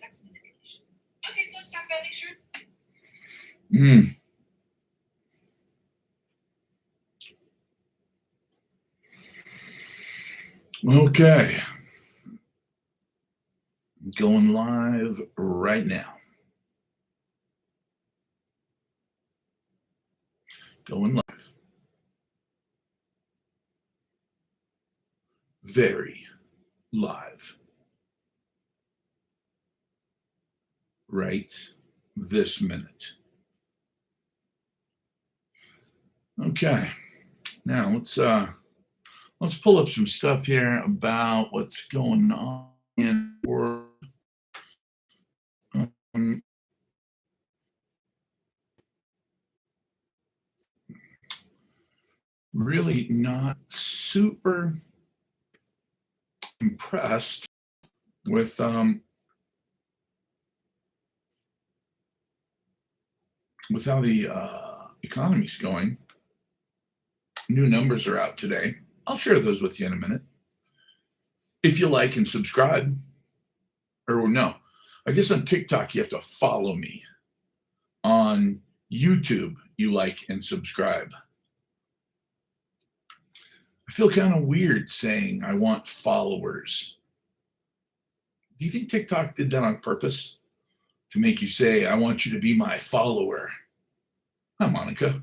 sex manipulation. Okay, so let's talk about Nick Sherman. Okay. Going live right now. Going live. Very live. Right this minute. Okay. Now let's pull up some stuff here about what's going on in the world. Really not super impressed with how the economy's going. New numbers are out today. I'll share those with you in a minute. If you like and subscribe, or no, I guess on TikTok you have to follow me. On YouTube, you like and subscribe. I feel kind of weird saying I want followers. Do you think TikTok did that on purpose? To make you say, I want you to be my follower? Hi, Monica.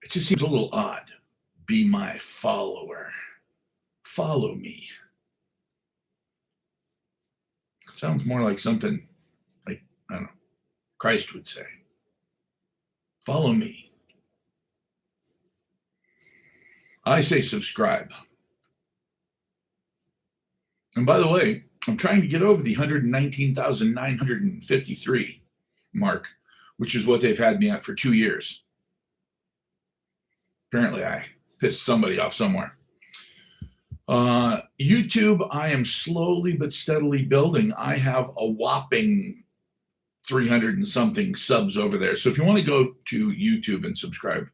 It just seems a little odd. Be my follower. Follow me. Sounds more like something like, I don't know, Christ would say. Follow me. I say subscribe. And by the way, I'm trying to get over the 119,953 mark, which is what they've had me at for 2 years. Apparently, I pissed somebody off somewhere. YouTube, I am slowly but steadily building. I have a whopping 300 and something subs over there. So if you want to go to YouTube and subscribe,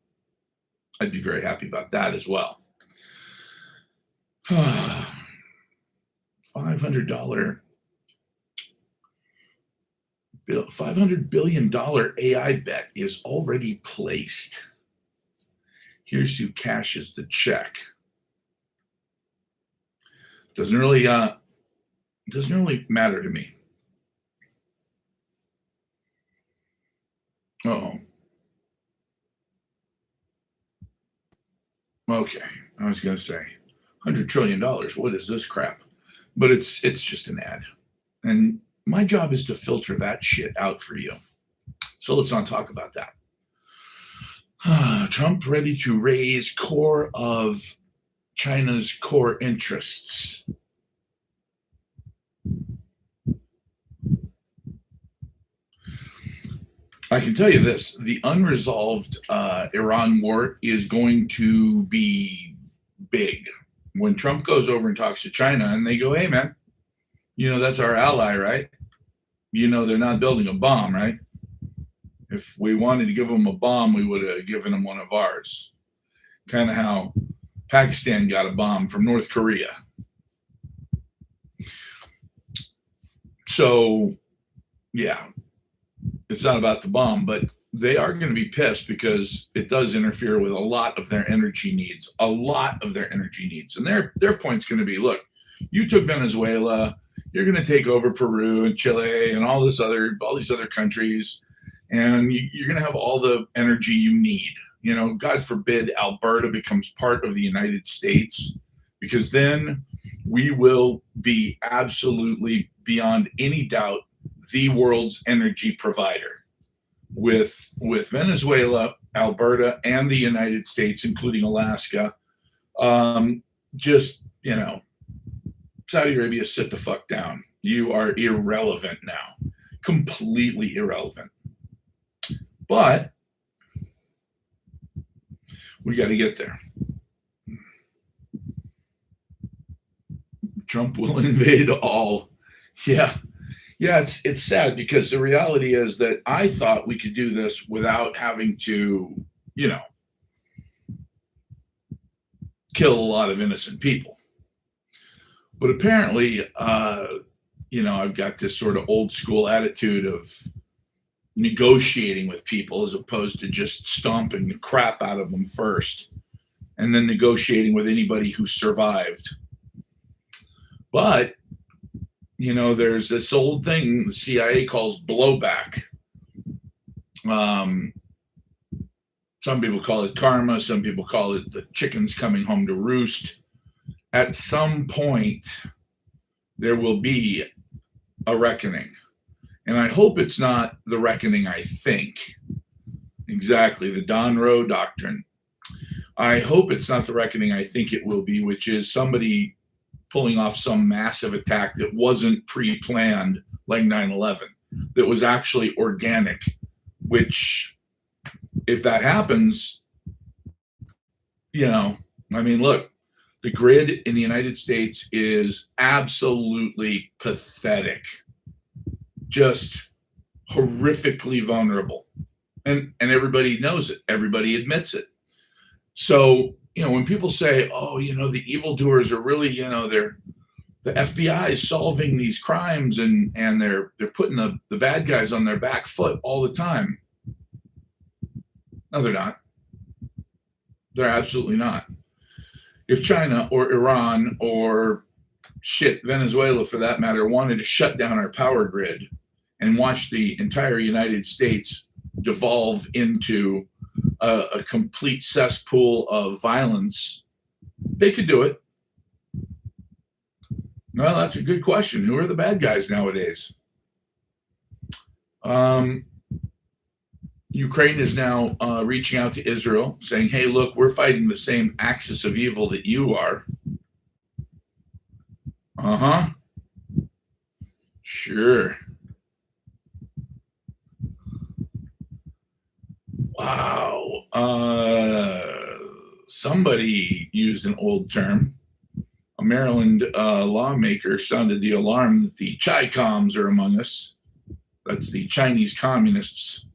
I'd be very happy about that as well. $500 $500 billion AI bet is already placed. Here's who cashes the check. Doesn't really matter to me. Uh-oh. Okay, I was going to say $100 trillion. What is this crap? But it's just an ad. And my job is to filter that shit out for you. So let's not talk about that. Trump ready to raise core of China's core interests. I can tell you this, the unresolved Iran war is going to be big. When Trump goes over and talks to China and they go, hey, man, that's our ally, right? They're not building a bomb, right? If we wanted to give them a bomb, we would have given them one of ours. Kind of how Pakistan got a bomb from North Korea. So, yeah, it's not about the bomb, but they are going to be pissed because it does interfere with a lot of their energy needs, And their point's going to be, look, you took Venezuela, you're going to take over Peru and Chile and all these other countries, and you're going to have all the energy you need. God forbid Alberta becomes part of the United States, because then we will be absolutely beyond any doubt the world's energy provider with Venezuela, Alberta, and the United States, including Alaska. Saudi Arabia, sit the fuck down. You are irrelevant now. Completely irrelevant. But we got to get there. Trump will invade all. Yeah, it's sad, because the reality is that I thought we could do this without having to, kill a lot of innocent people. But apparently, I've got this sort of old school attitude of negotiating with people as opposed to just stomping the crap out of them first and then negotiating with anybody who survived. But, there's this old thing the CIA calls blowback. Some people call it karma. Some people call it the chickens coming home to roost. At some point, there will be a reckoning. And I hope it's not the reckoning I think. Exactly, the Don Rowe doctrine. I hope it's not the reckoning I think it will be, which is somebody pulling off some massive attack that wasn't pre-planned, like 9/11, that was actually organic, which, if that happens, look, the grid in the United States is absolutely pathetic, just horrifically vulnerable. And everybody knows it. Everybody admits it. So, when people say, oh, the evildoers are really, the FBI is solving these crimes and they're putting the bad guys on their back foot all the time. No, they're not. They're absolutely not. If China or Iran or Venezuela for that matter, wanted to shut down our power grid and watch the entire United States devolve into a complete cesspool of violence, they could do it. Well, that's a good question. Who are the bad guys nowadays? Ukraine is now reaching out to Israel saying, hey, look, we're fighting the same axis of evil that you are. Sure. Wow. Somebody used an old term. A Maryland lawmaker sounded the alarm that the Chi-Coms are among us. That's the Chinese communists.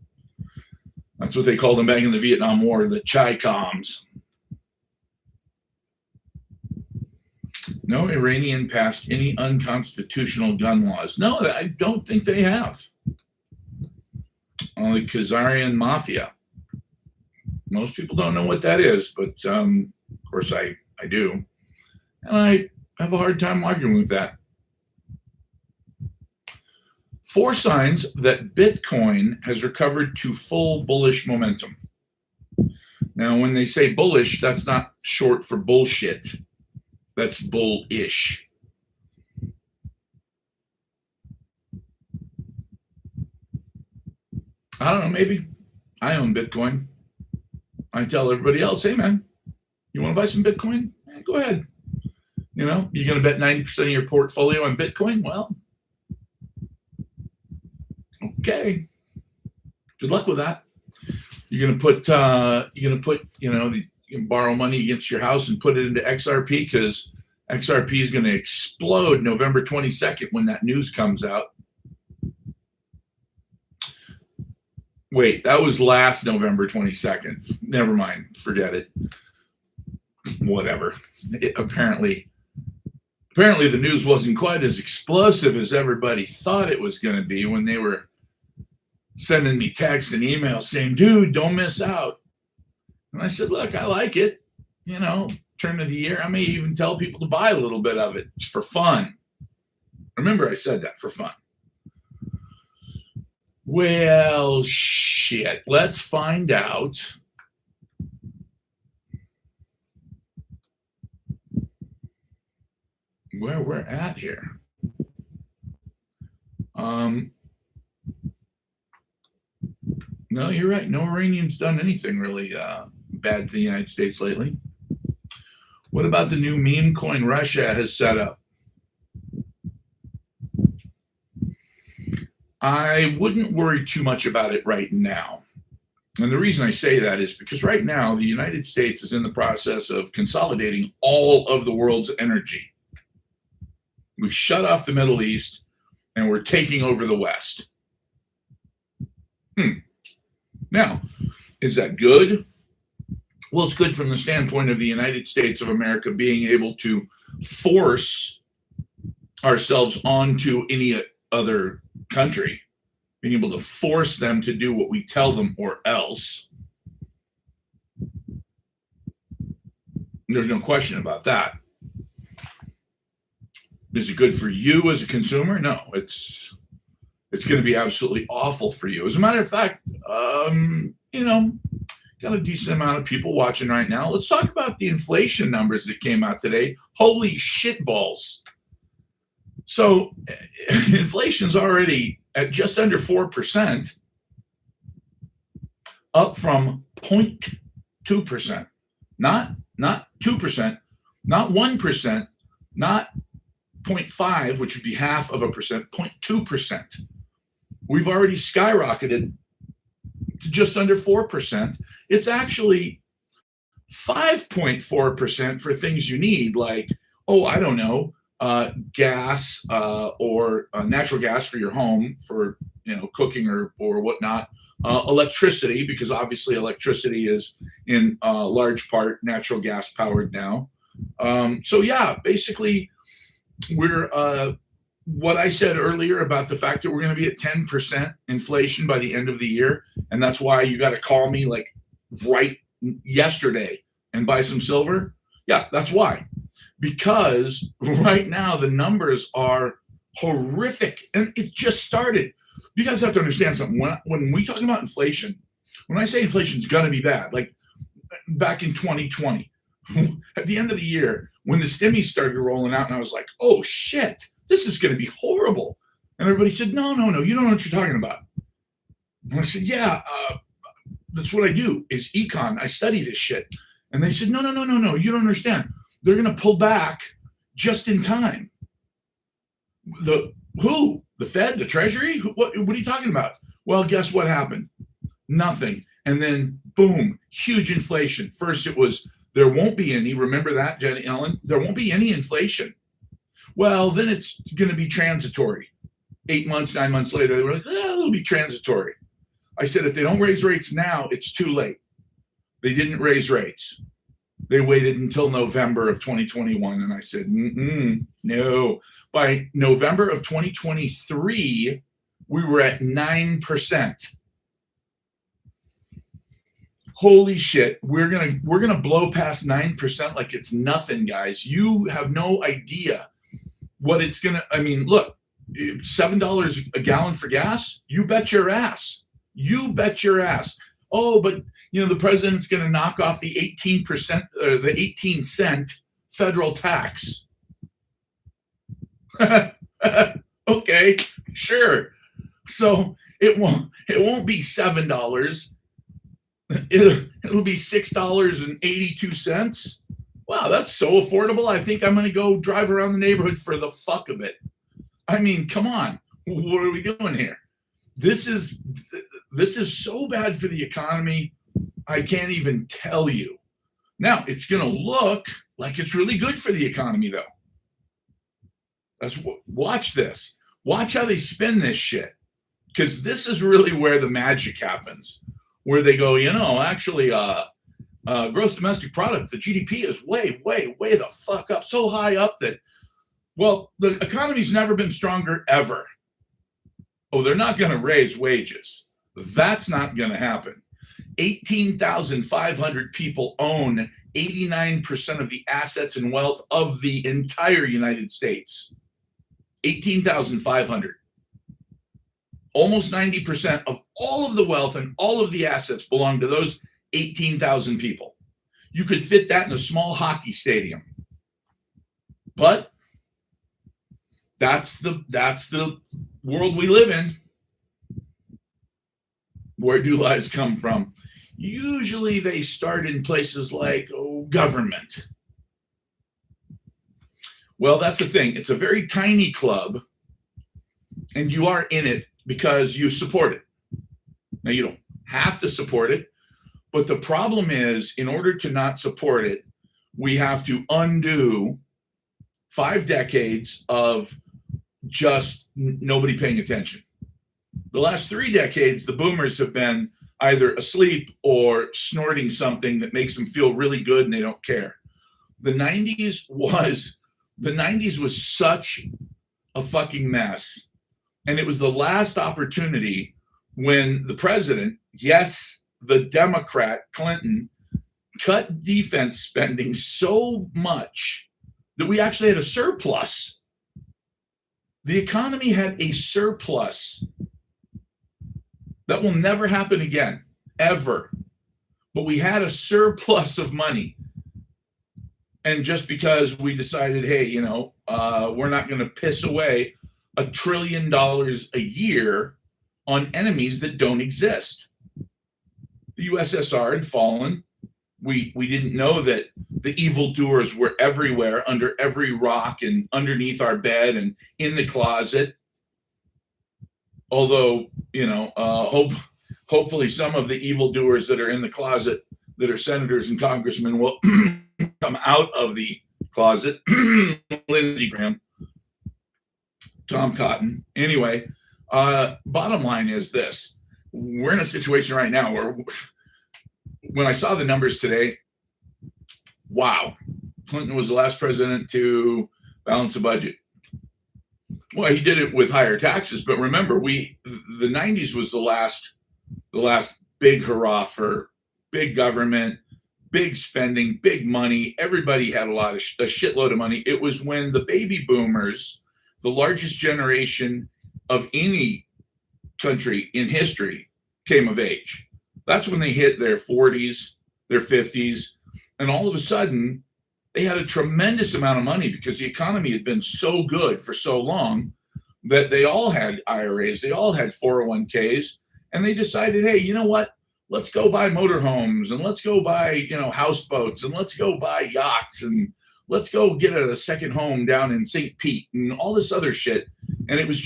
That's what they called them back in the Vietnam War, the Chi-Coms. No Iranian passed any unconstitutional gun laws. No, I don't think they have. Only Khazarian Mafia. Most people don't know what that is, but of course I do. And I have a hard time arguing with that. 4 signs that Bitcoin has recovered to full bullish momentum. Now, when they say bullish, that's not short for bullshit. That's bullish. I don't know, maybe. I own Bitcoin. I tell everybody else, hey, man, you want to buy some Bitcoin? Go ahead. You're going to bet 90% of your portfolio on Bitcoin? Well, okay. Good luck with that. You're going to put, you can borrow money against your house and put it into XRP because XRP is going to explode November 22nd when that news comes out. Wait, that was last November 22nd. Never mind. Forget it. Whatever. Apparently the news wasn't quite as explosive as everybody thought it was going to be when they were sending me texts and emails saying, dude, don't miss out. And I said, look, I like it. Turn of the year. I may even tell people to buy a little bit of it just for fun. Remember, I said that for fun. Well, shit. Let's find out. Where we're at here. No, you're right. No Iranian's done anything really bad to the United States lately. What about the new meme coin Russia has set up? I wouldn't worry too much about it right now. And the reason I say that is because right now the United States is in the process of consolidating all of the world's energy. We shut off the Middle East and we're taking over the West. Now, is that good? Well, it's good from the standpoint of the United States of America being able to force ourselves onto any other country, being able to force them to do what we tell them or else. There's no question about that. Is it good for you as a consumer? No, it's going to be absolutely awful for you. As a matter of fact, got a decent amount of people watching right now. Let's talk about the inflation numbers that came out today. Holy shit balls. So inflation's already at just under 4%, up from 0.2%. Not 2%, not 1%, not 0.5, which would be half of a percent, 0.2%. We've already skyrocketed to just under 4%. It's actually 5.4% for things you need, like, gas or natural gas for your home for cooking or whatnot. Electricity, because obviously electricity is in large part natural gas powered now. Basically we're what I said earlier about the fact that we're going to be at 10% inflation by the end of the year, and that's why you got to call me like right yesterday and buy some silver. Yeah, that's why. Because right now the numbers are horrific, and it just started. You guys have to understand something. When we talk about inflation, when I say inflation is going to be bad, like back in 2020, at the end of the year, when the stimmies started rolling out, and I was like, oh shit, this is going to be horrible. And everybody said, no, you don't know what you're talking about. And I said, yeah, that's what I do, is econ. I study this shit. And they said, no, you don't understand. They're going to pull back just in time. Who? The Fed? The Treasury? What are you talking about? Well, guess what happened? Nothing. And then, boom, huge inflation. First it was, there won't be any. Remember that, Janet Yellen? There won't be any inflation. Well, then it's going to be transitory. 8 months, 9 months later, they were like, it'll be transitory. I said, if they don't raise rates now, it's too late. They didn't raise rates. They waited until November of 2021. And I said, no. By November of 2023, we were at 9%. Holy shit. We're gonna blow past 9% like it's nothing, guys. You have no idea what it's gonna. I mean, look, $7 a gallon for gas. You bet your ass. You bet your ass. Oh, but the president's going to knock off the 18% or the 18-cent federal tax. Okay, sure. So it won't be $7. It'll be $6.82. Wow, that's so affordable. I think I'm going to go drive around the neighborhood for the fuck of it. I mean, come on. What are we doing here? This is so bad for the economy. I can't even tell you. Now, it's going to look like it's really good for the economy, though. Watch this. Watch how they spin this shit. Because this is really where the magic happens. Where they go, actually, gross domestic product, the GDP is way, way, way the fuck up. So high up that, well, the economy's never been stronger ever. Oh, they're not going to raise wages. That's not going to happen. 18,500 people own 89% of the assets and wealth of the entire United States. 18,500. Almost 90% of all of the wealth and all of the assets belong to those 18,000 people. You could fit that in a small hockey stadium. But that's the world we live in. Where do lies come from? Usually they start in places like government. Well, that's the thing. It's a very tiny club, and you are in it because you support it. Now, you don't have to support it, but the problem is, in order to not support it, we have to undo 5 decades of just nobody paying attention. The last 3 decades, the boomers have been either asleep or snorting something that makes them feel really good and they don't care. The 90s was such a fucking mess. And it was the last opportunity when the president, yes, the Democrat Clinton, cut defense spending so much that we actually had a surplus. The economy had a surplus. That will never happen again, ever. But we had a surplus of money. And just because we decided, hey, we're not going to piss away $1 trillion a year on enemies that don't exist. The USSR had fallen. We didn't know that the evildoers were everywhere, under every rock and underneath our bed and in the closet. Although, hopefully some of the evildoers that are in the closet that are senators and congressmen will come out of the closet. Lindsey Graham, Tom Cotton. Anyway, bottom line is this. We're in a situation right now where when I saw the numbers today, wow, Clinton was the last president to balance a budget. Well, he did it with higher taxes, but remember, the 90s was the last big hurrah for big government, big spending, big money. Everybody had a shitload of money. It was when the baby boomers, the largest generation of any country in history, came of age. That's when they hit their 40s, their 50s, and all of a sudden they had a tremendous amount of money because the economy had been so good for so long that they all had IRAs, they all had 401ks, and they decided, hey, you know what? Let's go buy motorhomes and let's go buy, houseboats and let's go buy yachts and let's go get a second home down in St. Pete and all this other shit. And it was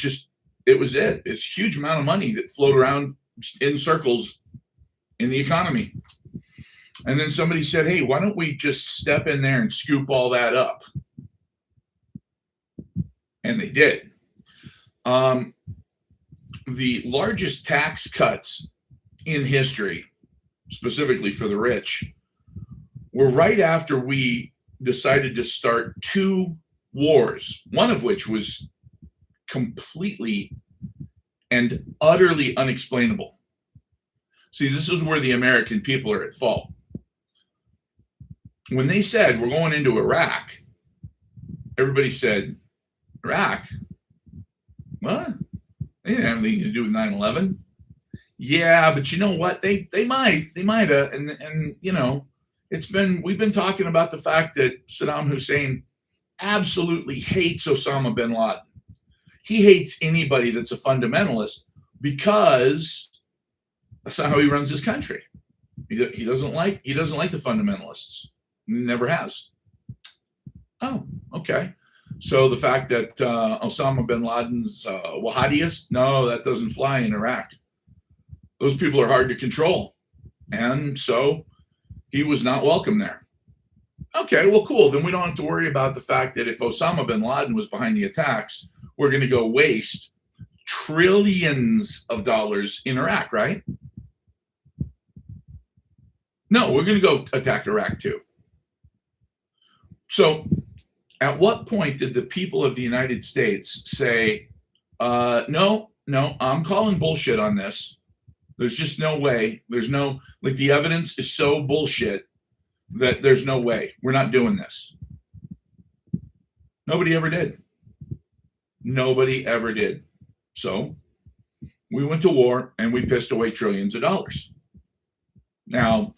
It's a huge amount of money that float around in circles in the economy. And then somebody said, hey, why don't we just step in there and scoop all that up? And they did. The largest tax cuts in history, specifically for the rich, were right after we decided to start 2 wars, one of which was completely and utterly unexplainable. See, this is where the American people are at fault. When they said we're going into Iraq, everybody said, Iraq? What? They didn't have anything to do with 9/11. Yeah, but you know what? They might have. And we've been talking about the fact that Saddam Hussein absolutely hates Osama bin Laden. He hates anybody that's a fundamentalist because that's not how he runs his country. He doesn't like the fundamentalists. Never has. Oh, okay. So the fact that Osama bin Laden's Wahhabist, no, that doesn't fly in Iraq. Those people are hard to control. And so he was not welcome there. Okay, well, cool. Then we don't have to worry about the fact that if Osama bin Laden was behind the attacks, we're going to go waste trillions of dollars in Iraq, right? No, we're going to go attack Iraq too. So at what point did the people of the United States say, no, I'm calling bullshit on this. There's just no way. The evidence is so bullshit that there's no way. We're not doing this. Nobody ever did. Nobody ever did. So we went to war and we pissed away trillions of dollars. Now,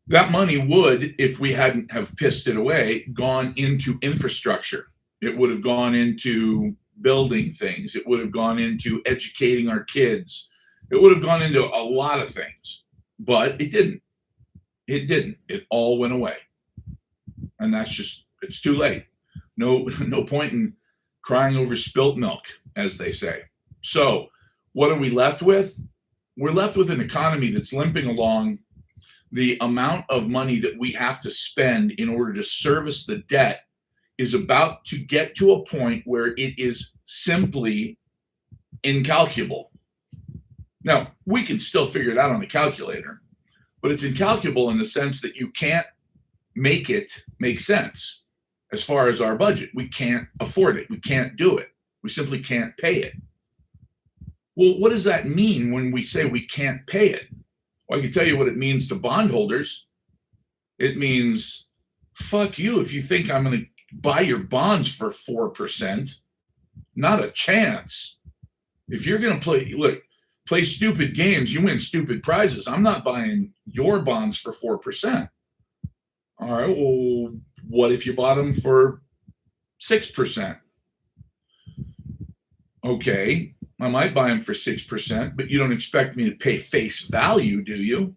that money would, if we hadn't have pissed it away, gone into infrastructure. It would have gone into building things. It would have gone into educating our kids. It would have gone into a lot of things, but it didn't. It didn't. It all went away. And it's too late. No point in crying over spilt milk, as they say. So what are we left with? We're left with an economy that's limping along. The amount of money that we have to spend in order to service the debt is about to get to a point where it is simply incalculable. Now, we can still figure it out on a calculator, but it's incalculable in the sense that you can't make it make sense as far as our budget. We can't afford it. We can't do it. We simply can't pay it. Well, what does that mean when we say we can't pay it? Well, I can tell you what it means to bondholders. It means, fuck you if you think I'm going to buy your bonds for 4%. Not a chance. If you're going to play stupid games, you win stupid prizes. I'm not buying your bonds for 4%. All right, well, what if you bought them for 6%? Okay, I might buy them for 6%, but you don't expect me to pay face value, do you?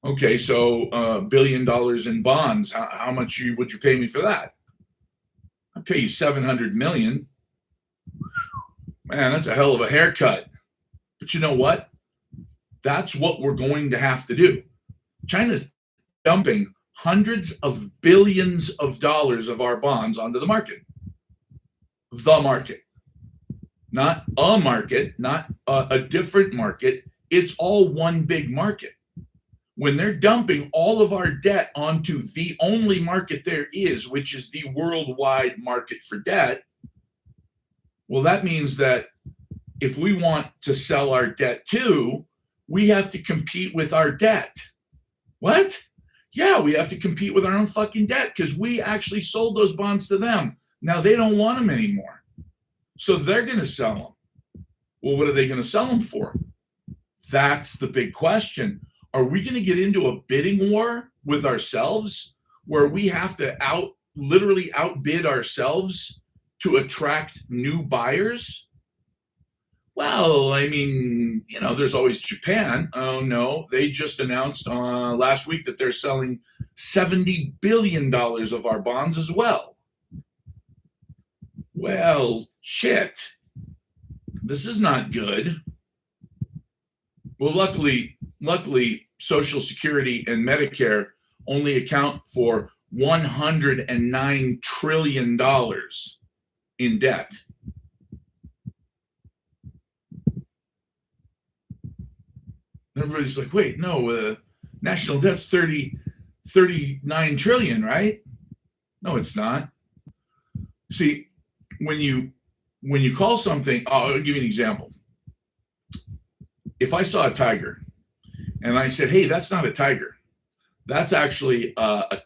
Okay, so $1 billion in bonds. How much would you pay me for that? I'd pay you $700 million. Man, that's a hell of a haircut. But you know what? That's what we're going to have to do. China's dumping hundreds of billions of dollars of our bonds onto the market. The market. Not a market, not a different market. It's all one big market. When they're dumping all of our debt onto the only market there is, which is the worldwide market for debt, well, that means that if we want to sell our debt too, we have to compete with our debt. What? Yeah, we have to compete with our own fucking debt because we actually sold those bonds to them. Now they don't want them anymore. So they're going to sell them. Well, what are they going to sell them for? That's the big question. Are we going to get into a bidding war with ourselves where we have to literally outbid ourselves to attract new buyers? Well, I mean, there's always Japan. Oh, no, they just announced last week that they're selling $70 billion of our bonds as well. Well, shit. This is not good. Well, luckily, Social Security and Medicare only account for $109 trillion in debt. Everybody's like, wait, no, national debt's 39 trillion, right? No, it's not. See, when you call something, I'll give you an example. If I saw a tiger and I said, hey, that's not a tiger. That's actually a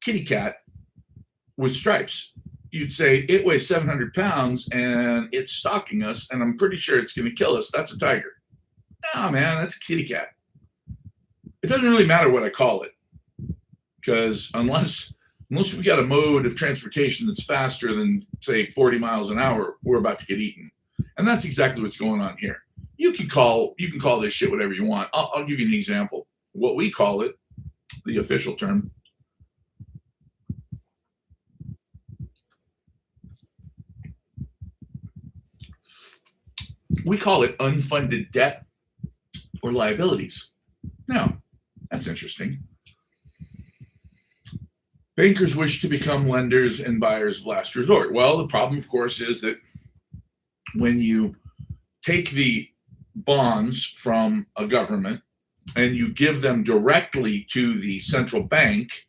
kitty cat with stripes. You'd say it weighs 700 pounds and it's stalking us and I'm pretty sure it's going to kill us. That's a tiger. No, man, that's a kitty cat. It doesn't really matter what I call it because unless we got a mode of transportation that's faster than, say, 40 miles an hour, we're about to get eaten. And that's exactly what's going on here. You can call this shit whatever you want. I'll give you an example. What we call it, the official term. We call it unfunded debt or liabilities. Now, that's interesting. Bankers wish to become lenders and buyers of last resort. Well, the problem, of course, is that when you take the bonds from a government and you give them directly to the central bank,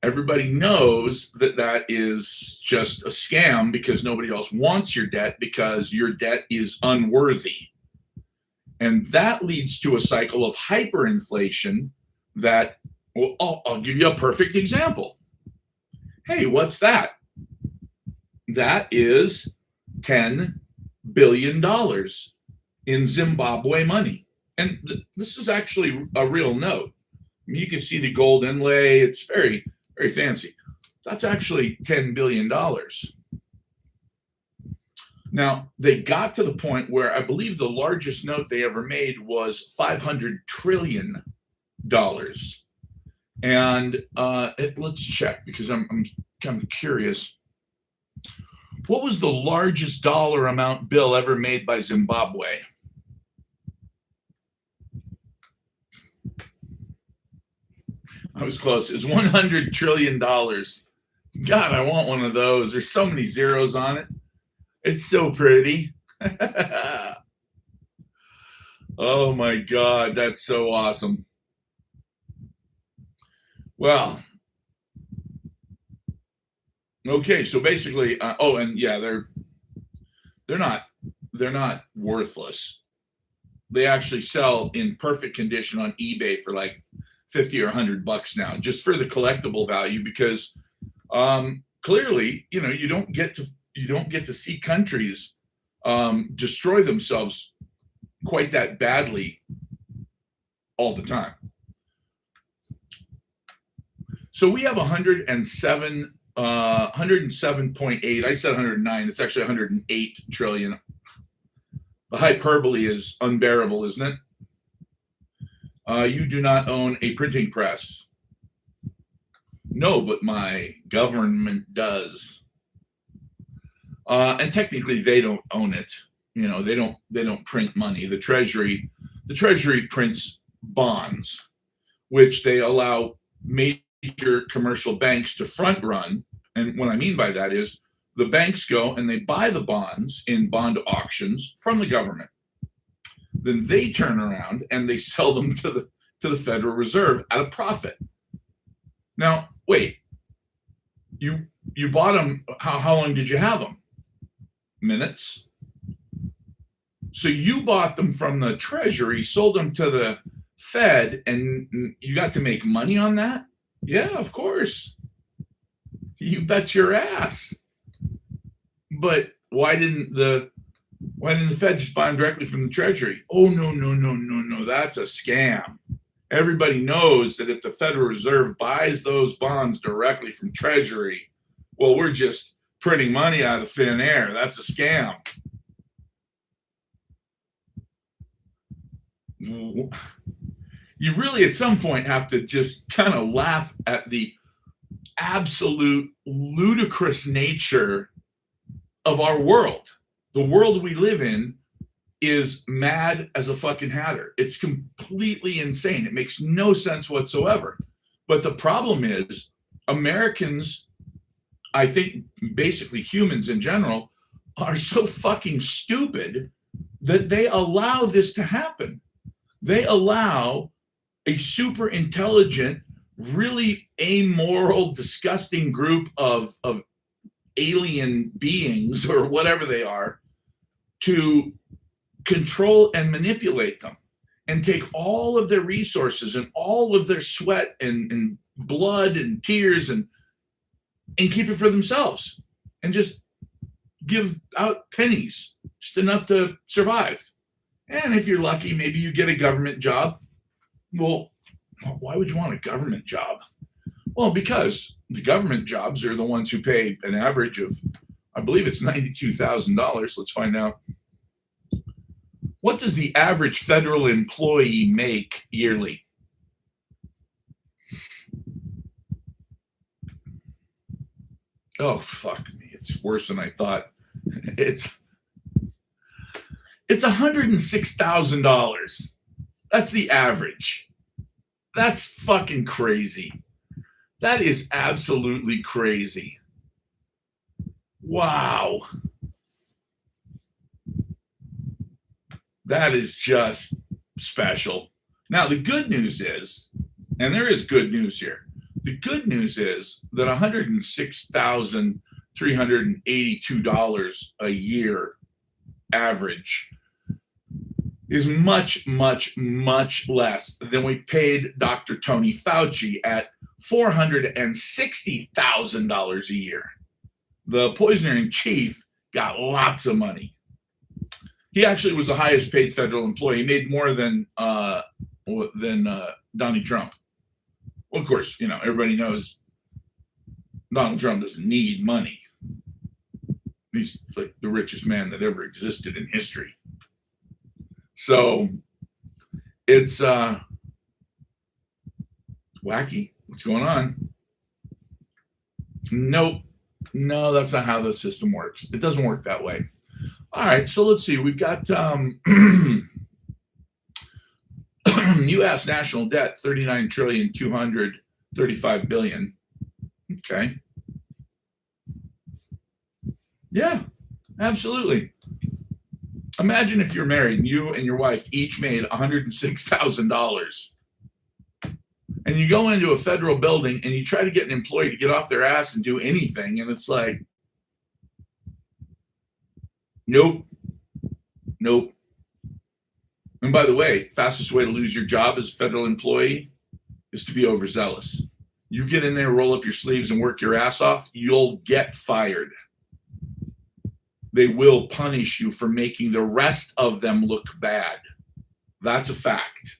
everybody knows that that is just a scam because nobody else wants your debt because your debt is unworthy. And that leads to a cycle of hyperinflation that, well, I'll give you a perfect example. Hey, what's that? That is $10 billion in Zimbabwe money. And this is actually a real note. I mean, you can see the gold inlay. It's very, very fancy. That's actually $10 billion. Now, they got to the point where I believe the largest note they ever made was $500 trillion. And let's check because I'm curious. What was the largest dollar amount bill ever made by Zimbabwe? I was close. It was $100 trillion. God, I want one of those. There's so many zeros on it. It's so pretty. Oh my God, that's so awesome. Well, okay, so basically, and yeah, they're not worthless. They actually sell in perfect condition on eBay for like 50 or $100 now, just for the collectible value, because clearly, you don't get to see countries destroy themselves quite that badly all the time. So we have 107.8. I said 109. It's actually 108 trillion. The hyperbole is unbearable, isn't it? You do not own a printing press. No, but my government does. And technically they don't own it. They don't print money. The Treasury prints bonds, which they allow major commercial banks to front run. And what I mean by that is the banks go and they buy the bonds in bond auctions from the government. Then they turn around and they sell them to the Federal Reserve at a profit. Now, wait, you bought them. How long did you have them? Minutes. So you bought them from the Treasury, sold them to the Fed, and you got to make money on that? Yeah, of course. You bet your ass. But why didn't the Fed just buy them directly from the Treasury? Oh, no. That's a scam. Everybody knows that if the Federal Reserve buys those bonds directly from Treasury, well, we're just printing money out of thin air. That's a scam. You really, at some point, have to just kind of laugh at the absolute ludicrous nature of our world. The world we live in is mad as a fucking hatter. It's completely insane. It makes no sense whatsoever. But the problem is, Americans, I think basically humans in general, are so fucking stupid that they allow this to happen. They allow a super intelligent, really amoral, disgusting group of alien beings or whatever they are to control and manipulate them and take all of their resources and all of their sweat and blood and tears and keep it for themselves and just give out pennies, just enough to survive. And if you're lucky, maybe you get a government job. Well, why would you want a government job? Well, because the government jobs are the ones who pay an average of, I believe it's $92,000. Let's find out. What does the average federal employee make yearly? Oh, fuck me. It's worse than I thought. It's $106,000. That's the average. That's fucking crazy. That is absolutely crazy. Wow. That is just special. Now, the good news is, and there is good news here, the good news is that $106,382 a year average is much, much, much less than we paid Dr. Tony Fauci at $460,000 a year. The poisoner in chief got lots of money. He actually was the highest paid federal employee. He made more than Donald Trump. Well, of course, everybody knows Donald Trump doesn't need money. He's like the richest man that ever existed in history. So it's wacky. What's going on? Nope. No, that's not how the system works. It doesn't work that way. All right, so let's see. We've got U.S. national debt, $39,235 billion. Okay. Yeah, absolutely. Imagine if you're married and you and your wife each made $106,000. And you go into a federal building and you try to get an employee to get off their ass and do anything. And it's like, Nope. Nope. And by the way, fastest way to lose your job as a federal employee is to be overzealous. You get in there, roll up your sleeves, and work your ass off, you'll get fired. They will punish you for making the rest of them look bad. That's a fact.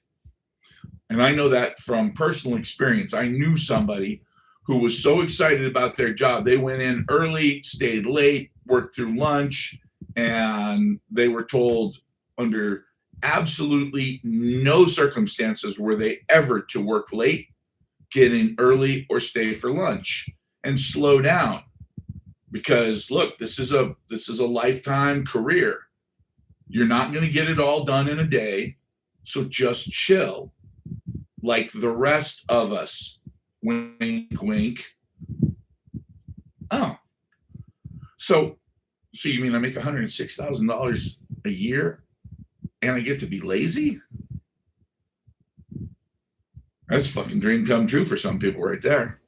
And I know that from personal experience. I knew somebody who was so excited about their job. They went in early, stayed late, worked through lunch, and they were told under absolutely no circumstances were they ever to work late, get in early, or stay for lunch, and slow down. Because look, this is a lifetime career. You're not going to get it all done in a day, so just chill, like the rest of us. Wink, wink. Oh, so you mean I make $106,000 a year, and I get to be lazy? That's a fucking dream come true for some people right there.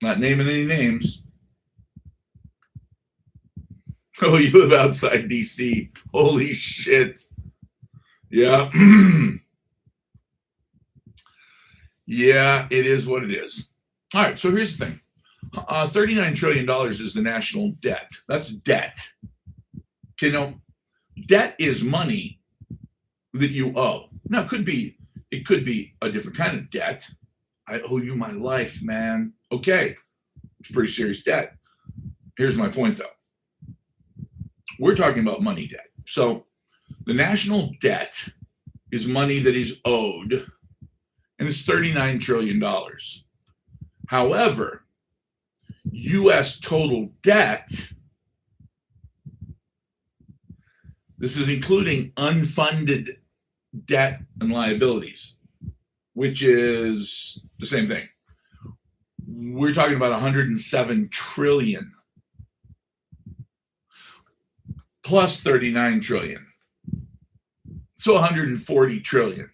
Not naming any names. Oh, you live outside DC. Holy shit. Yeah. Yeah, it is what it is. All right, so here's the thing. $39 trillion is the national debt. That's debt. Okay, now, debt is money that you owe. Now, it could be a different kind of debt. I owe you my life, man. Okay, it's pretty serious debt. Here's my point, though. We're talking about money debt. So the national debt is money that is owed, and it's $39 trillion. However, U.S. total debt, this is including unfunded debt and liabilities, which is the same thing. We're talking about 107 trillion plus 39 trillion. So 140 trillion.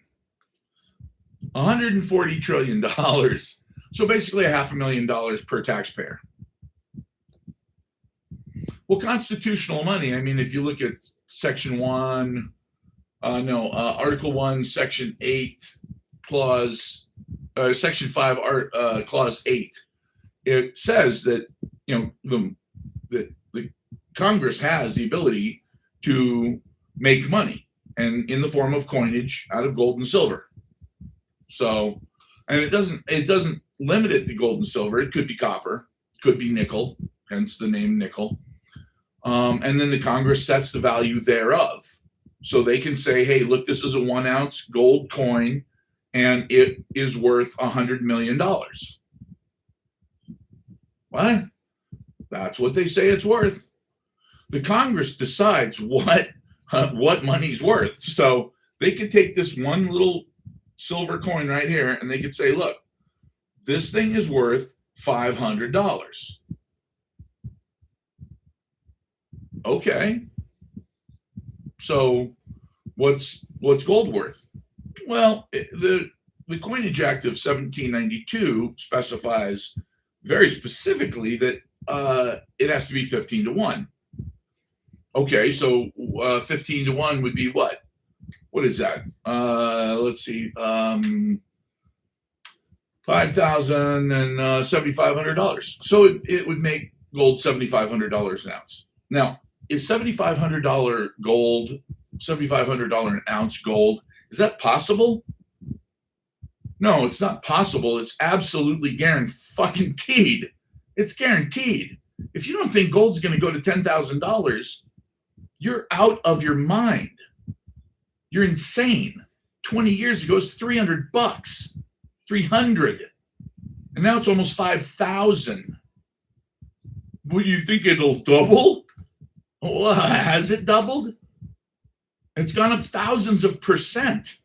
$140 trillion. So basically $500,000 per taxpayer. Well, constitutional money, I mean, if you look at Article 1, Section 8, Section 5, Clause 8, it says that, the Congress has the ability to make money, and in the form of coinage out of gold and silver. So, and it doesn't limit it to gold and silver. It could be copper, could be nickel, hence the name nickel. And then the Congress sets the value thereof. So they can say, hey, look, this is a 1 ounce gold coin and it is worth $100 million. What? That's what they say it's worth. The Congress decides what money's worth. So they could take this one little silver coin right here and they could say, look, this thing is worth $500. Okay. So what's gold worth? Well, the Coinage Act of 1792 specifies very specifically that it has to be 15 to 1. Okay, so 15 to 1 would be what? What is that? Let's see. $5,000 and $7,500. So it would make gold $7,500 an ounce. Now, is $7,500 gold, $7,500 an ounce gold, is that possible? No, it's not possible. It's absolutely guaranteed. It's guaranteed. If you don't think gold's going to go to $10,000, you're out of your mind. You're insane. 20 years ago, it was $300, 300, and now it's almost 5,000. Well, you think it'll double? Well, has it doubled? It's gone up thousands of percent.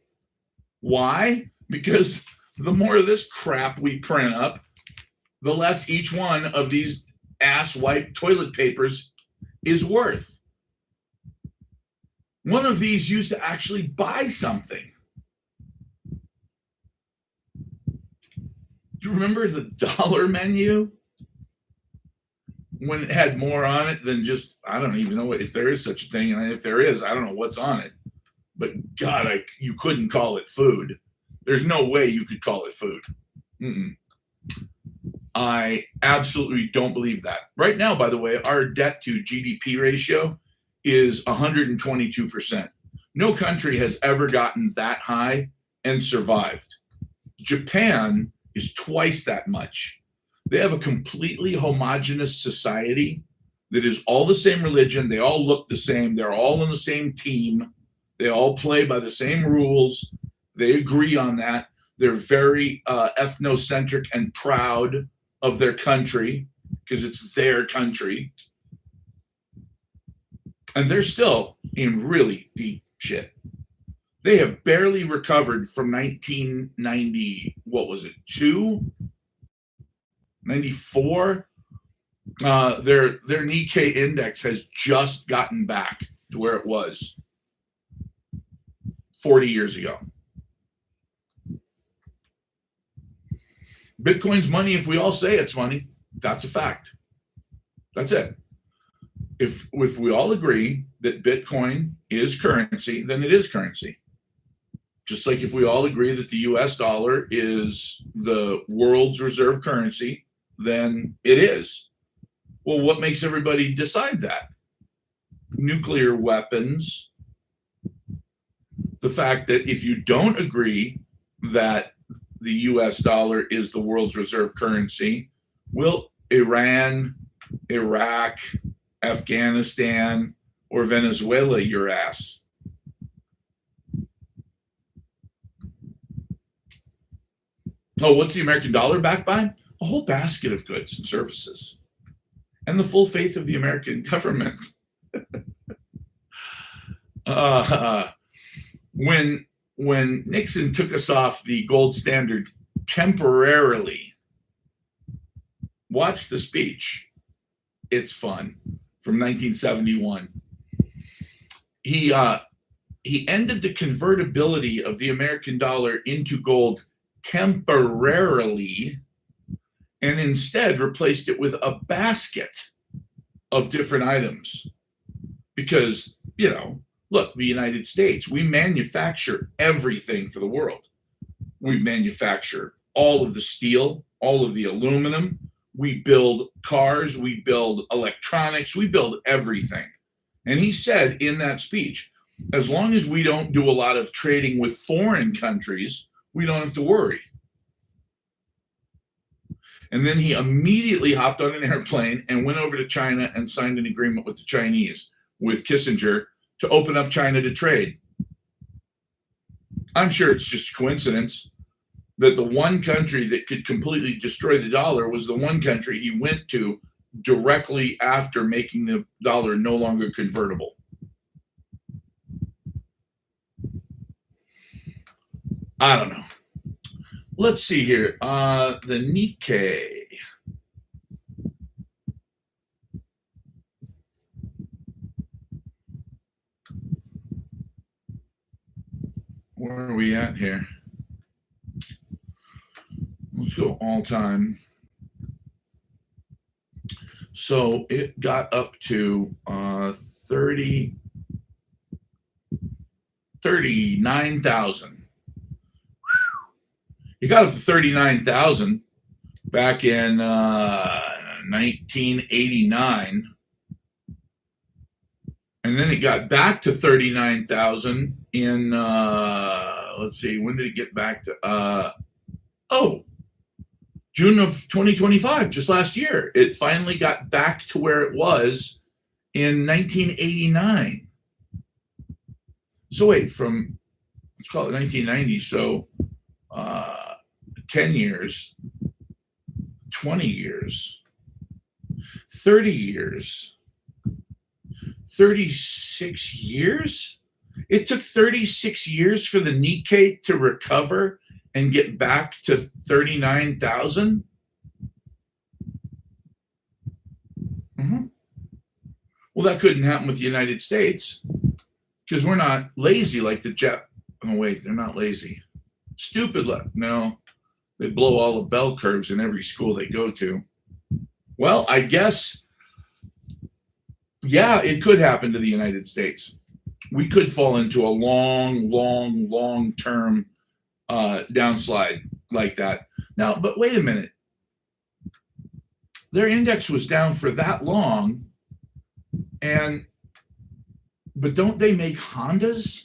Why? Because the more of this crap we print up, the less each one of these ass wipe toilet papers is worth. One of these used to actually buy something. Do you remember the dollar menu? when it had more on it than just, I don't even know if there is such a thing. And if there is, I don't know what's on it. But God, you couldn't call it food. There's no way you could call it food. Mm-mm. I absolutely don't believe that. Right now, by the way, our debt to GDP ratio is 122%. No country has ever gotten that high and survived. Japan is twice that much. They have a completely homogenous society that is all the same religion. They all look the same. They're all on the same team. They all play by the same rules. They agree on that. They're very ethnocentric and proud of their country because it's their country. And they're still in really deep shit. They have barely recovered from 1990, what was it, 94? Their Nikkei index has just gotten back to where it was 40 years ago. Bitcoin's money, if we all say it's money, that's a fact. That's it. If we all agree that Bitcoin is currency, then it is currency. Just like if we all agree that the US dollar is the world's reserve currency, then it is. Well, what makes everybody decide that? Nuclear weapons. The fact that if you don't agree that the US dollar is the world's reserve currency, will Iran, Iraq, Afghanistan, or Venezuela your ass? Oh, what's the American dollar backed by? A whole basket of goods and services and the full faith of the American government. When Nixon took us off the gold standard temporarily, watch the speech. It's fun, from 1971. He ended the convertibility of the American dollar into gold temporarily and instead replaced it with a basket of different items. Because, look, the United States, we manufacture everything for the world. We manufacture all of the steel, all of the aluminum. We build cars, we build electronics, we build everything. And he said in that speech, as long as we don't do a lot of trading with foreign countries, we don't have to worry. And then he immediately hopped on an airplane and went over to China and signed an agreement with the Chinese, with Kissinger, to open up China to trade. I'm sure it's just a coincidence that the one country that could completely destroy the dollar was the one country he went to directly after making the dollar no longer convertible. I don't know. Let's see here. The Nikkei. Where are we at here? Let's go all time. So it got up to 39,000. It got up to 39,000 back in 1989. And then it got back to 39,000 in, let's see, when did it get back to, June of 2025, just last year. It finally got back to where it was in 1989. So wait, from, let's call it 1990, so 10 years, 20 years, 30 years, 36 years? It took 36 years for the Nikkei to recover and get back to 39,000? Well, that couldn't happen with the United States because we're not lazy like the Jap. Oh, wait, they're not lazy. Stupid. No, they blow all the bell curves in every school they go to. Well, I guess Yeah, it could happen to the United States. We could fall into a long term downslide like that. Now, but wait a minute. Their index was down for that long, and but don't they make Hondas?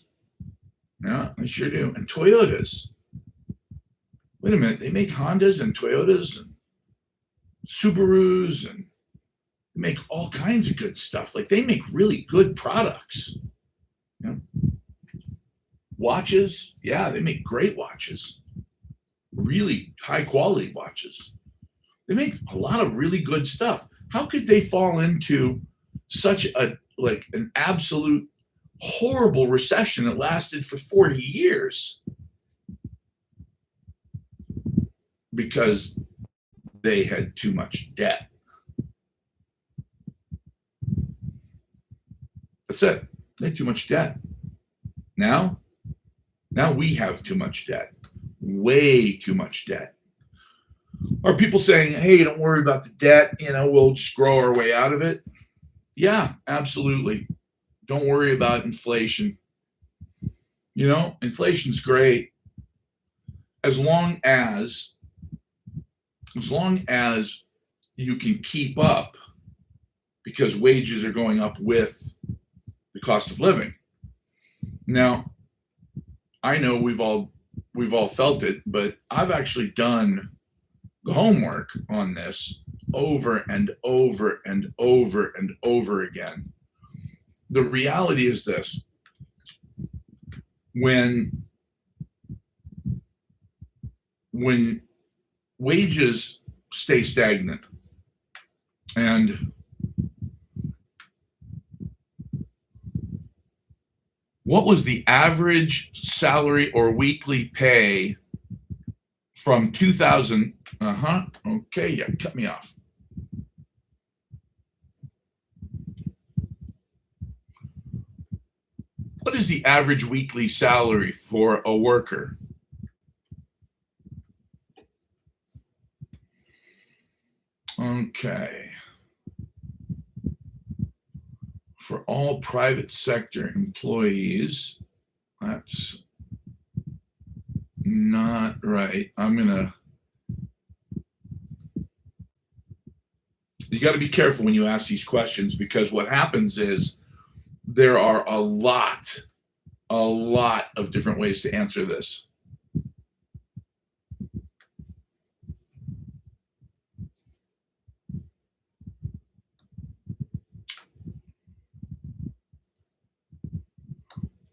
Yeah, they sure do. And Toyotas. Wait a minute, they make Hondas and Toyotas and Subarus and they make all kinds of good stuff. Like they make really good products. You know? Watches, yeah, they make great watches. Really high quality watches. They make a lot of really good stuff. How could they fall into such a like an absolute horrible recession that lasted for 40 years? Because they had too much debt. That's it. They had too much debt. Now we have too much debt. Way too much debt. Are people saying, hey, don't worry about the debt, we'll just grow our way out of it? Yeah, absolutely. Don't worry about inflation. Inflation's great as long as you can keep up, because wages are going up with the cost of living. Now, I know we've all felt it, but I've actually done the homework on this over and over and over and over again. The reality is this: when wages stay stagnant and what was the average salary or weekly pay from 2000? Okay, yeah, cut me off. What is the average weekly salary for a worker? Okay. For all private sector employees, that's not right. You got to be careful when you ask these questions, because what happens is there are a lot of different ways to answer this.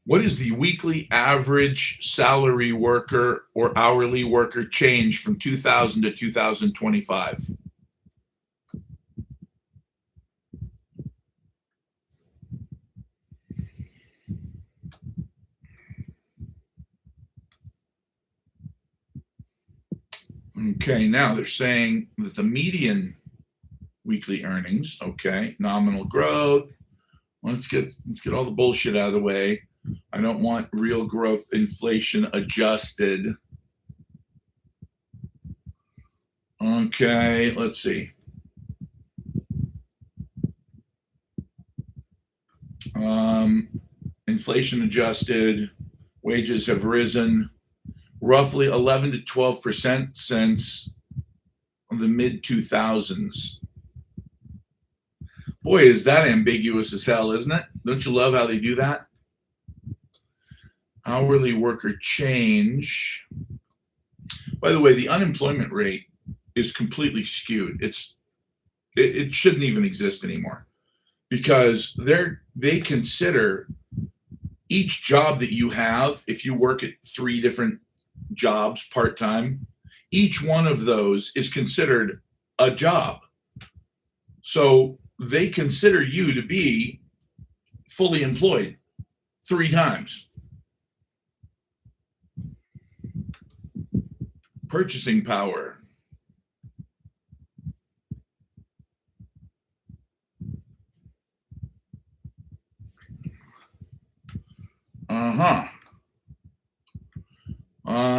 What is the weekly average salary worker or hourly worker change from 2000 to 2025? Okay, now they're saying that the median weekly earnings, okay, nominal growth. Let's get all the bullshit out of the way. I don't want real growth, inflation adjusted. Okay, let's see. Inflation adjusted, wages have risen roughly 11 to 12% since the mid 2000s. Boy, is that ambiguous as hell, isn't it? Don't you love how they do that? Hourly worker change. By the way, the unemployment rate is completely skewed. It shouldn't even exist anymore, because they consider each job that you have, if you work at 3 different jobs part-time, each one of those is considered a job. So they consider you to be fully employed 3 times. Purchasing power.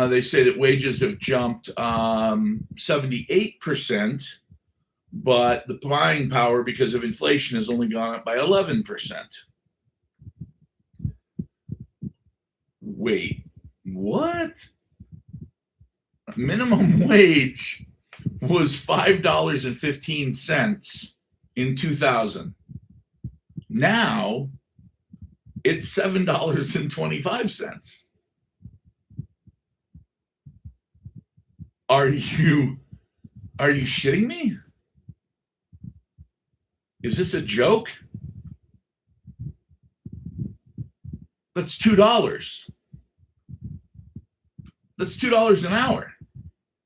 They say that wages have jumped 78%, but the buying power because of inflation has only gone up by 11%. Wait, what? Minimum wage was $5.15 in 2000. Now it's $7.25. Are you shitting me? Is this a joke? That's $2. That's $2 an hour.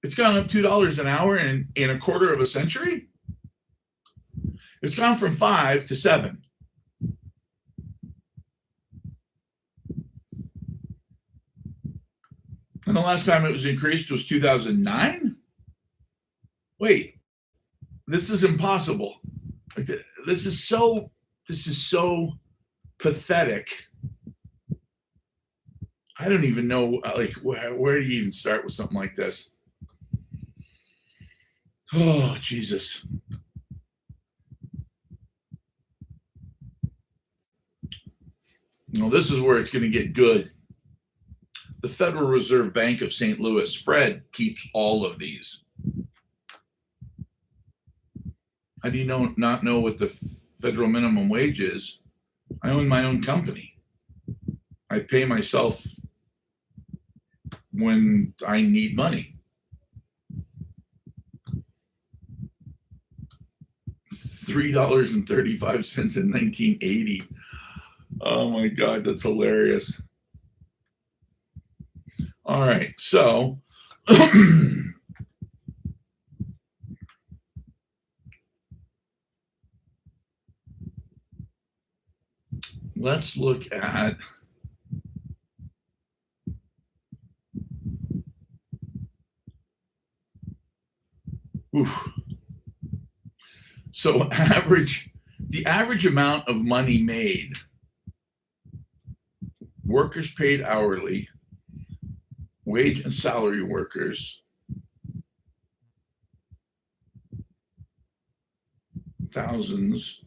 It's gone up $2 an hour in a quarter of a century. It's gone from 5 to 7. And the last time it was increased was 2009? Wait, this is impossible. This is so pathetic. I don't even know, like, where do you even start with something like this? Oh, Jesus. Well, this is where it's going to get good. The Federal Reserve Bank of St. Louis, Fred, keeps all of these. How do you not know what the federal minimum wage is? I own my own company. I pay myself when I need money. $3.35 in 1980. Oh my God, that's hilarious. All right, so let's look at so the average amount of money made, workers paid hourly, wage and salary workers, thousands.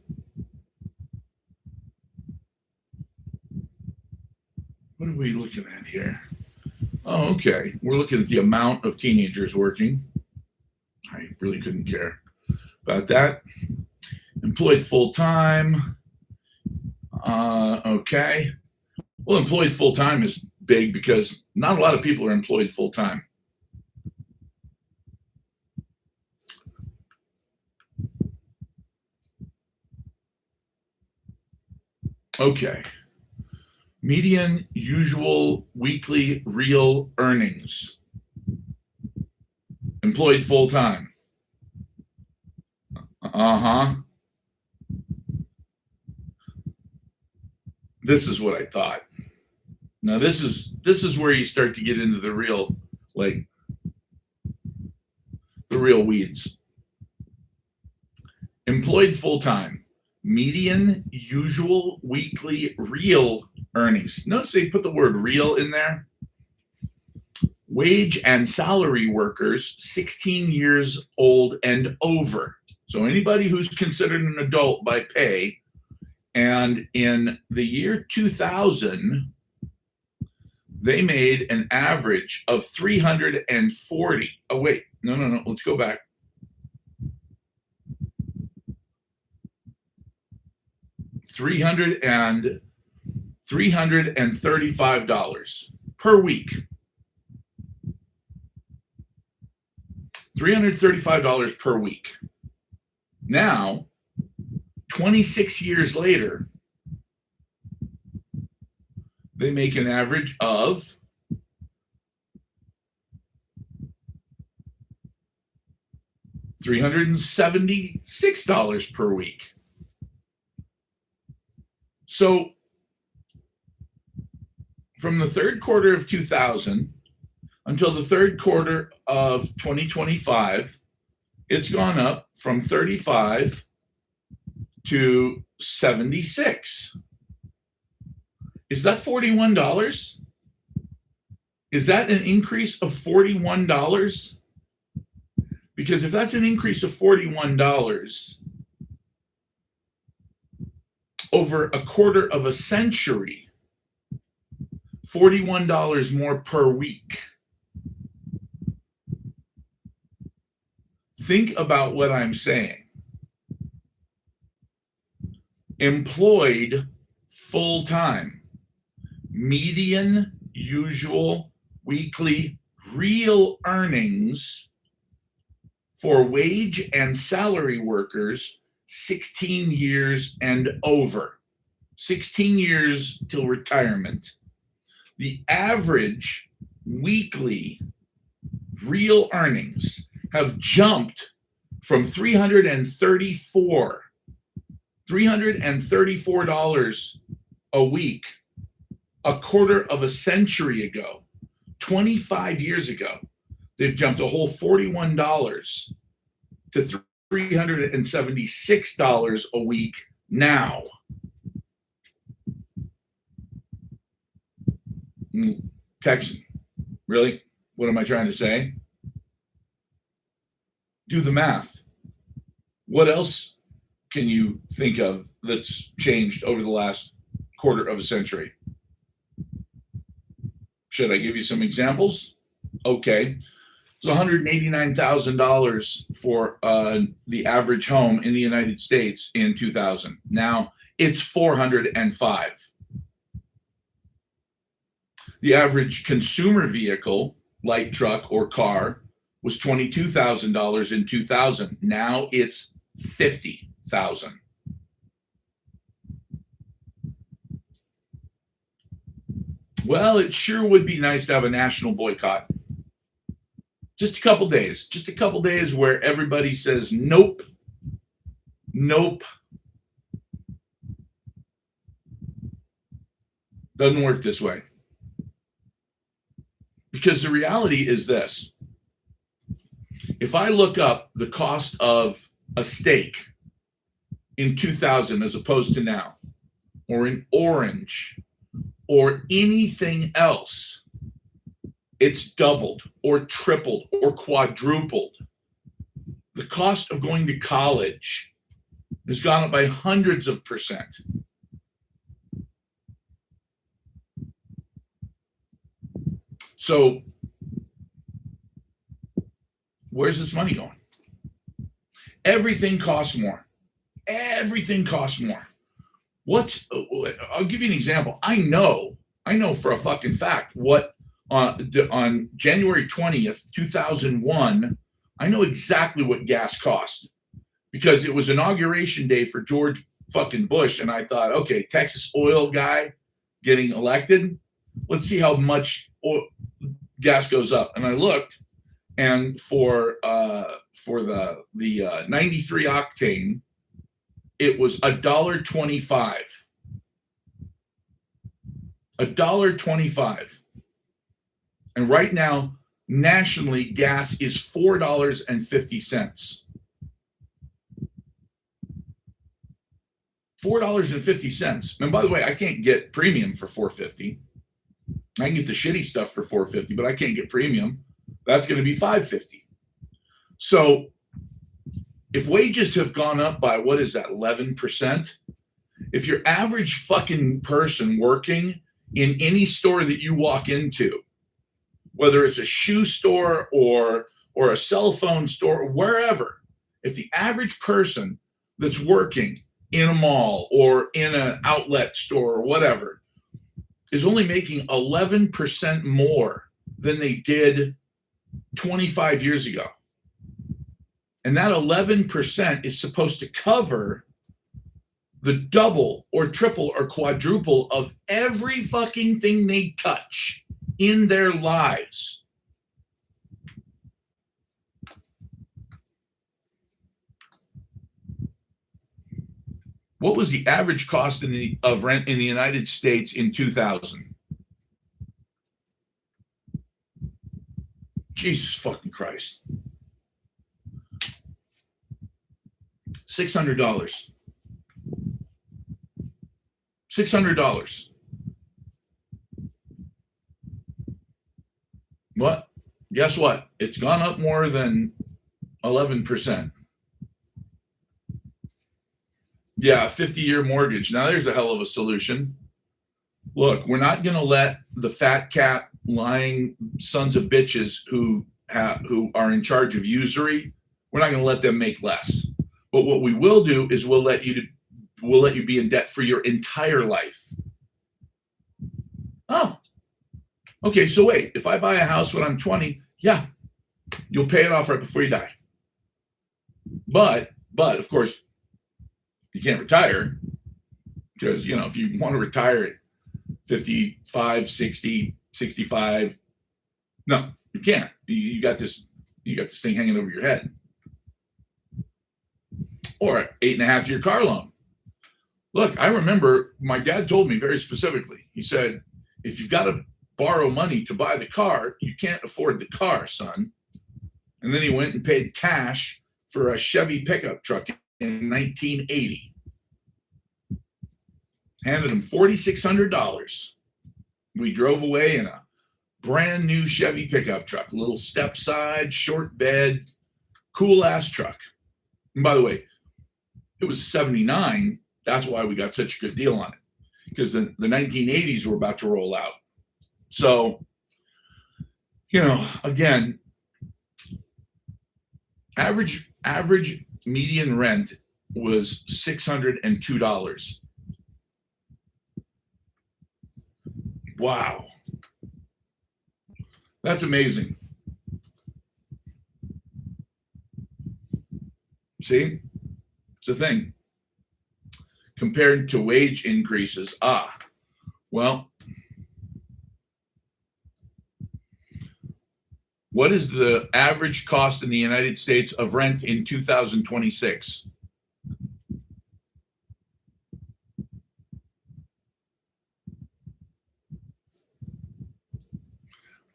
What are we looking at here? Oh, okay. We're looking at the amount of teenagers working. I really couldn't care about that. Employed full-time. Okay. Well, employed full-time is big because not a lot of people are employed full-time. Okay. Median usual weekly real earnings. Employed full-time. This is what I thought. Now this is where you start to get into the real weeds. Employed full-time, median usual weekly real earnings. Notice they put the word real in there. Wage and salary workers 16 years old and over. So anybody who's considered an adult by pay. And in the year 2000, they made an average of 340. Oh, wait. No. Let's go back. $335 per week. $335 per week. Now, 26 years later, they make an average of $376 per week. So from the third quarter of 2000 until the third quarter of 2025, it's gone up from 35 to 76. Is that $41? Is that an increase of $41? Because if that's an increase of $41 over a quarter of a century, $41 more per week. Think about what I'm saying. Employed full-time, median usual weekly real earnings for wage and salary workers 16 years and over. 16 years till retirement. The average weekly real earnings have jumped from $334 a week a quarter of a century ago, 25 years ago. They've jumped a whole $41 to $376 a week now. Texan, really? What am I trying to say? Do the math. What else can you think of that's changed over the last quarter of a century? Should I give you some examples? Okay. It's $189,000 for the average home in the United States in 2000. Now it's $405,000. The average consumer vehicle, light truck or car, was $22,000 in 2000. Now it's $50,000. Well, it sure would be nice to have a national boycott. Just a couple days where everybody says, nope, nope. Doesn't work this way. Because the reality is this. If I look up the cost of a steak in 2000 as opposed to now, or in orange, or anything else, it's doubled or tripled or quadrupled. The cost of going to college has gone up by hundreds of percent. So where's this money going? Everything costs more. Everything costs more. I'll give you an example. I know for a fucking fact what on January 20th, 2001, I know exactly what gas cost because it was inauguration day for George fucking Bush. And I thought, okay, Texas oil guy getting elected. Let's see how much gas goes up. And I looked, and for the 93 octane, it was $1.25. $1.25. And right now, nationally, gas is $4.50. $4.50. And by the way, I can't get premium for $4.50. I can get the shitty stuff for $4.50, but I can't get premium. That's going to be $5.50. So if wages have gone up by, what is that, 11%? If your average fucking person working in any store that you walk into, whether it's a shoe store or a cell phone store, or wherever, if the average person that's working in a mall or in an outlet store or whatever is only making 11% more than they did 25 years ago. And that 11% is supposed to cover the double or triple or quadruple of every fucking thing they touch in their lives. What was the average cost of rent in the United States in 2000? Jesus fucking Christ. $600. $600. What? Guess what? It's gone up more than 11%. Yeah, a 50-year mortgage. Now there's a hell of a solution. Look, we're not going to let the fat cat lying sons of bitches who are in charge of usury. We're not going to let them make less. But what we will do is we'll let you be in debt for your entire life. Oh, okay. So wait, if I buy a house when I'm 20, yeah, you'll pay it off right before you die. But of course, you can't retire because, if you want to retire at 55, 60, 65, no, you can't. You got this thing hanging over your head. Or an 8.5-year car loan. Look, I remember my dad told me very specifically. He said, if you've got to borrow money to buy the car, you can't afford the car, son. And then he went and paid cash for a Chevy pickup truck in 1980. Handed him $4,600. We drove away in a brand new Chevy pickup truck, a little step side, short bed, cool ass truck. And by the way, it was 79. That's why we got such a good deal on it, because the 1980s were about to roll out. So, again, average median rent was $602. Wow. That's amazing. See? It's a thing. Compared to wage increases. Well, what is the average cost in the United States of rent in 2026?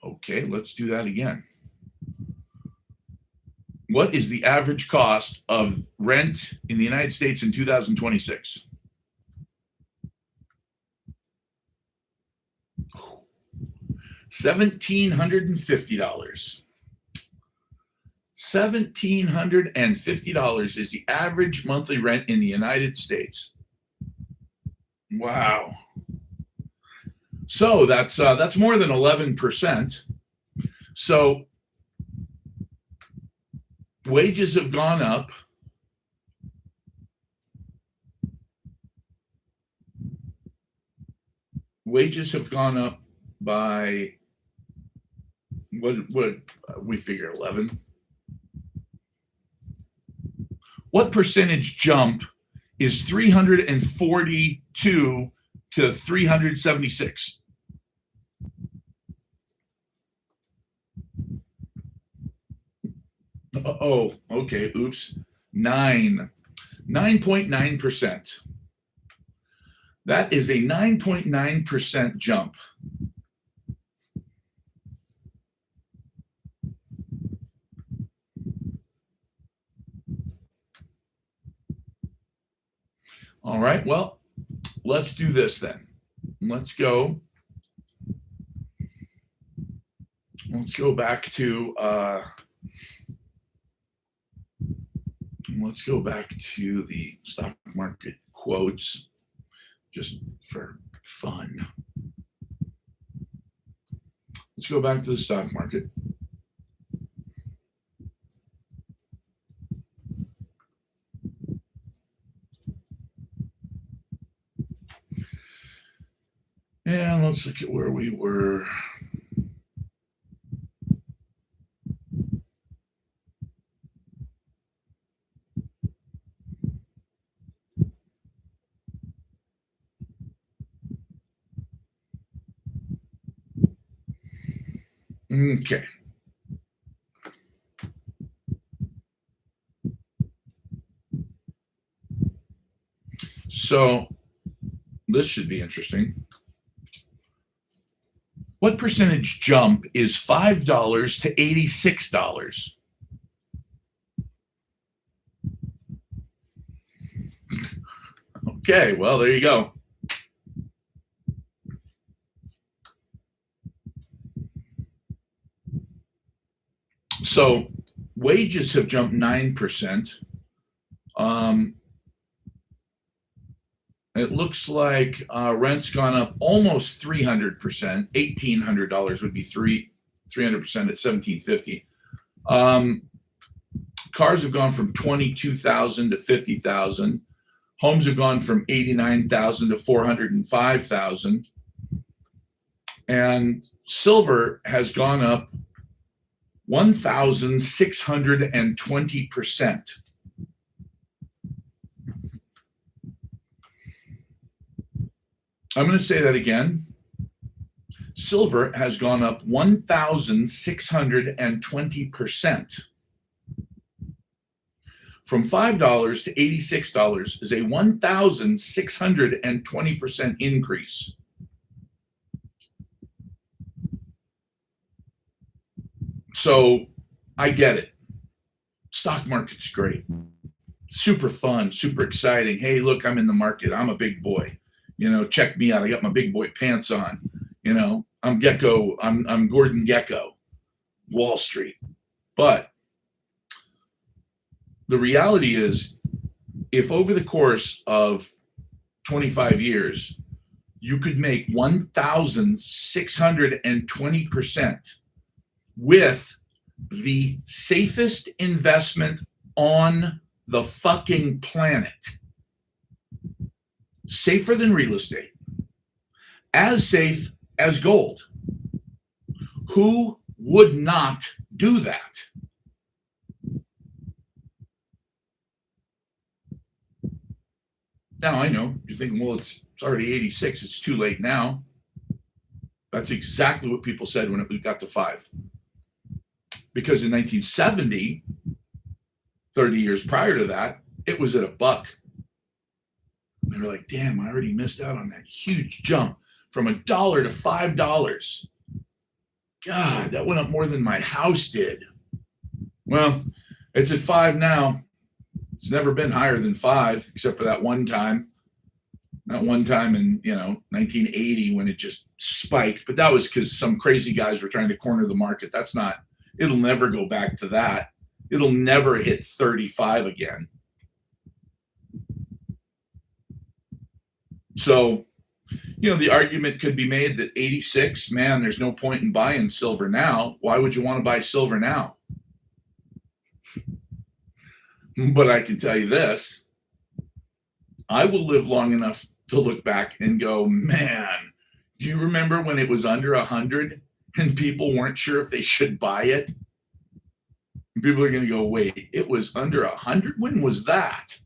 Okay, let's do that again. What is the average cost of rent in the United States in 2026? $1,750. $1,750 is the average monthly rent in the United States. Wow. So that's more than 11%. So wages have gone up. Wages have gone up by what we figure 11. What percentage jump is 342 to 376? Oh, okay. Oops. 9.9%. That is a 9.9% jump. All right. Well, let's do this then. Let's go back to the stock market quotes just for fun. Let's go back to the stock market. And let's look at where we were. Okay. So this should be interesting. What percentage jump is $5 to $86? Okay, well, there you go. So wages have jumped 9%. It looks like rent's gone up almost 300%. $1,800 would be 300% at $1,750. Cars have gone from 22,000 to 50,000. Homes have gone from 89,000 to 405,000. And silver has gone up 1,620%. I'm going to say that again. Silver has gone up 1,620%. From $5 to $86 is a 1,620% increase. So I get it. Stock market's great. Super fun, super exciting. Hey, look, I'm in the market. I'm a big boy. Check me out. I got my big boy pants on. I'm Gecko. I'm Gordon Gekko, Wall Street. But the reality is, if over the course of 25 years, you could make 1,620% with the safest investment on the fucking planet, safer than real estate, as safe as gold, who would not do that? Now, I know you're thinking, well, it's already 86. It's too late now. That's exactly what people said when it got to 5. Because in 1970, 30 years prior to that, it was at $1. They were like, damn, I already missed out on that huge jump from $1 to $5. God, that went up more than my house did. Well, it's at 5 now. It's never been higher than 5, except for that one time. That one time in 1980 when it just spiked. But that was because some crazy guys were trying to corner the market. That's not. It'll never go back to that. It'll never hit 35 again. So, the argument could be made that 86, man, there's no point in buying silver now. Why would you want to buy silver now? But I can tell you this, I will live long enough to look back and go, man, do you remember when it was under 100 and people weren't sure if they should buy it? And people are going to go, wait, it was under 100? When was that?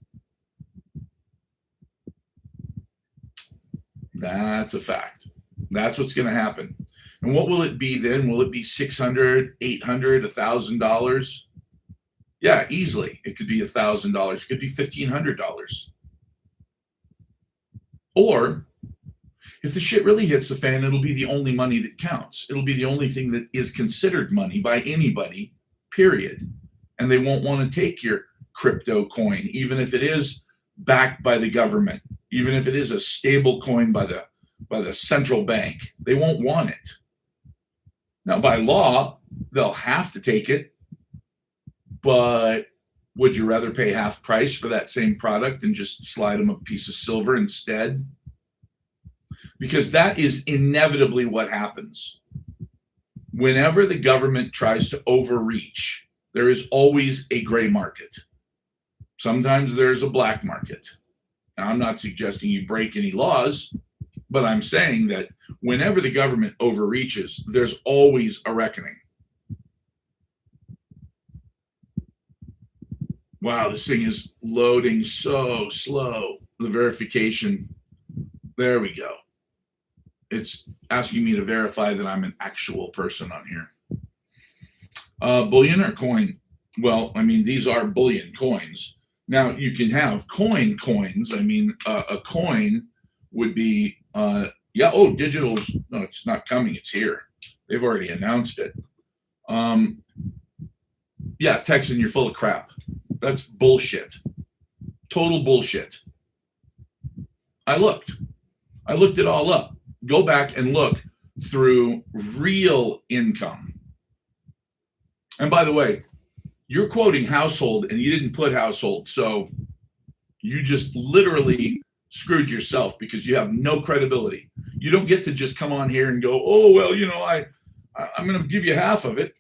That's a fact. That's what's going to happen. And what will it be then? Will it be $600, $800, $1,000? Yeah, easily. It could be $1,000. It could be $1,500. Or if the shit really hits the fan, it'll be the only money that counts. It'll be the only thing that is considered money by anybody, period. And they won't want to take your crypto coin, even if it is backed by the government, even if it is a stable coin by the central bank. They won't want it. Now, by law, they'll have to take it. But would you rather pay half price for that same product and just slide them a piece of silver instead? Because that is inevitably what happens. Whenever the government tries to overreach, there is always a gray market. Sometimes there's a black market. Now, I'm not suggesting you break any laws, but I'm saying that whenever the government overreaches, there's always a reckoning. Wow, this thing is loading so slow. The verification. There we go. It's asking me to verify that I'm an actual person on here. Bullion or coin? Well, I mean, these are bullion coins. Now, you can have coins. I mean, a coin would be, digital's, no, it's not coming. It's here. They've already announced it. Texan, you're full of crap. That's bullshit. Total bullshit. I looked it all up. Go back and look through real income. And by the way, You're quoting household and you didn't put household. So you just literally screwed yourself because you have no credibility. You don't get to just come on here and go, oh, well, I'm going to give you half of it.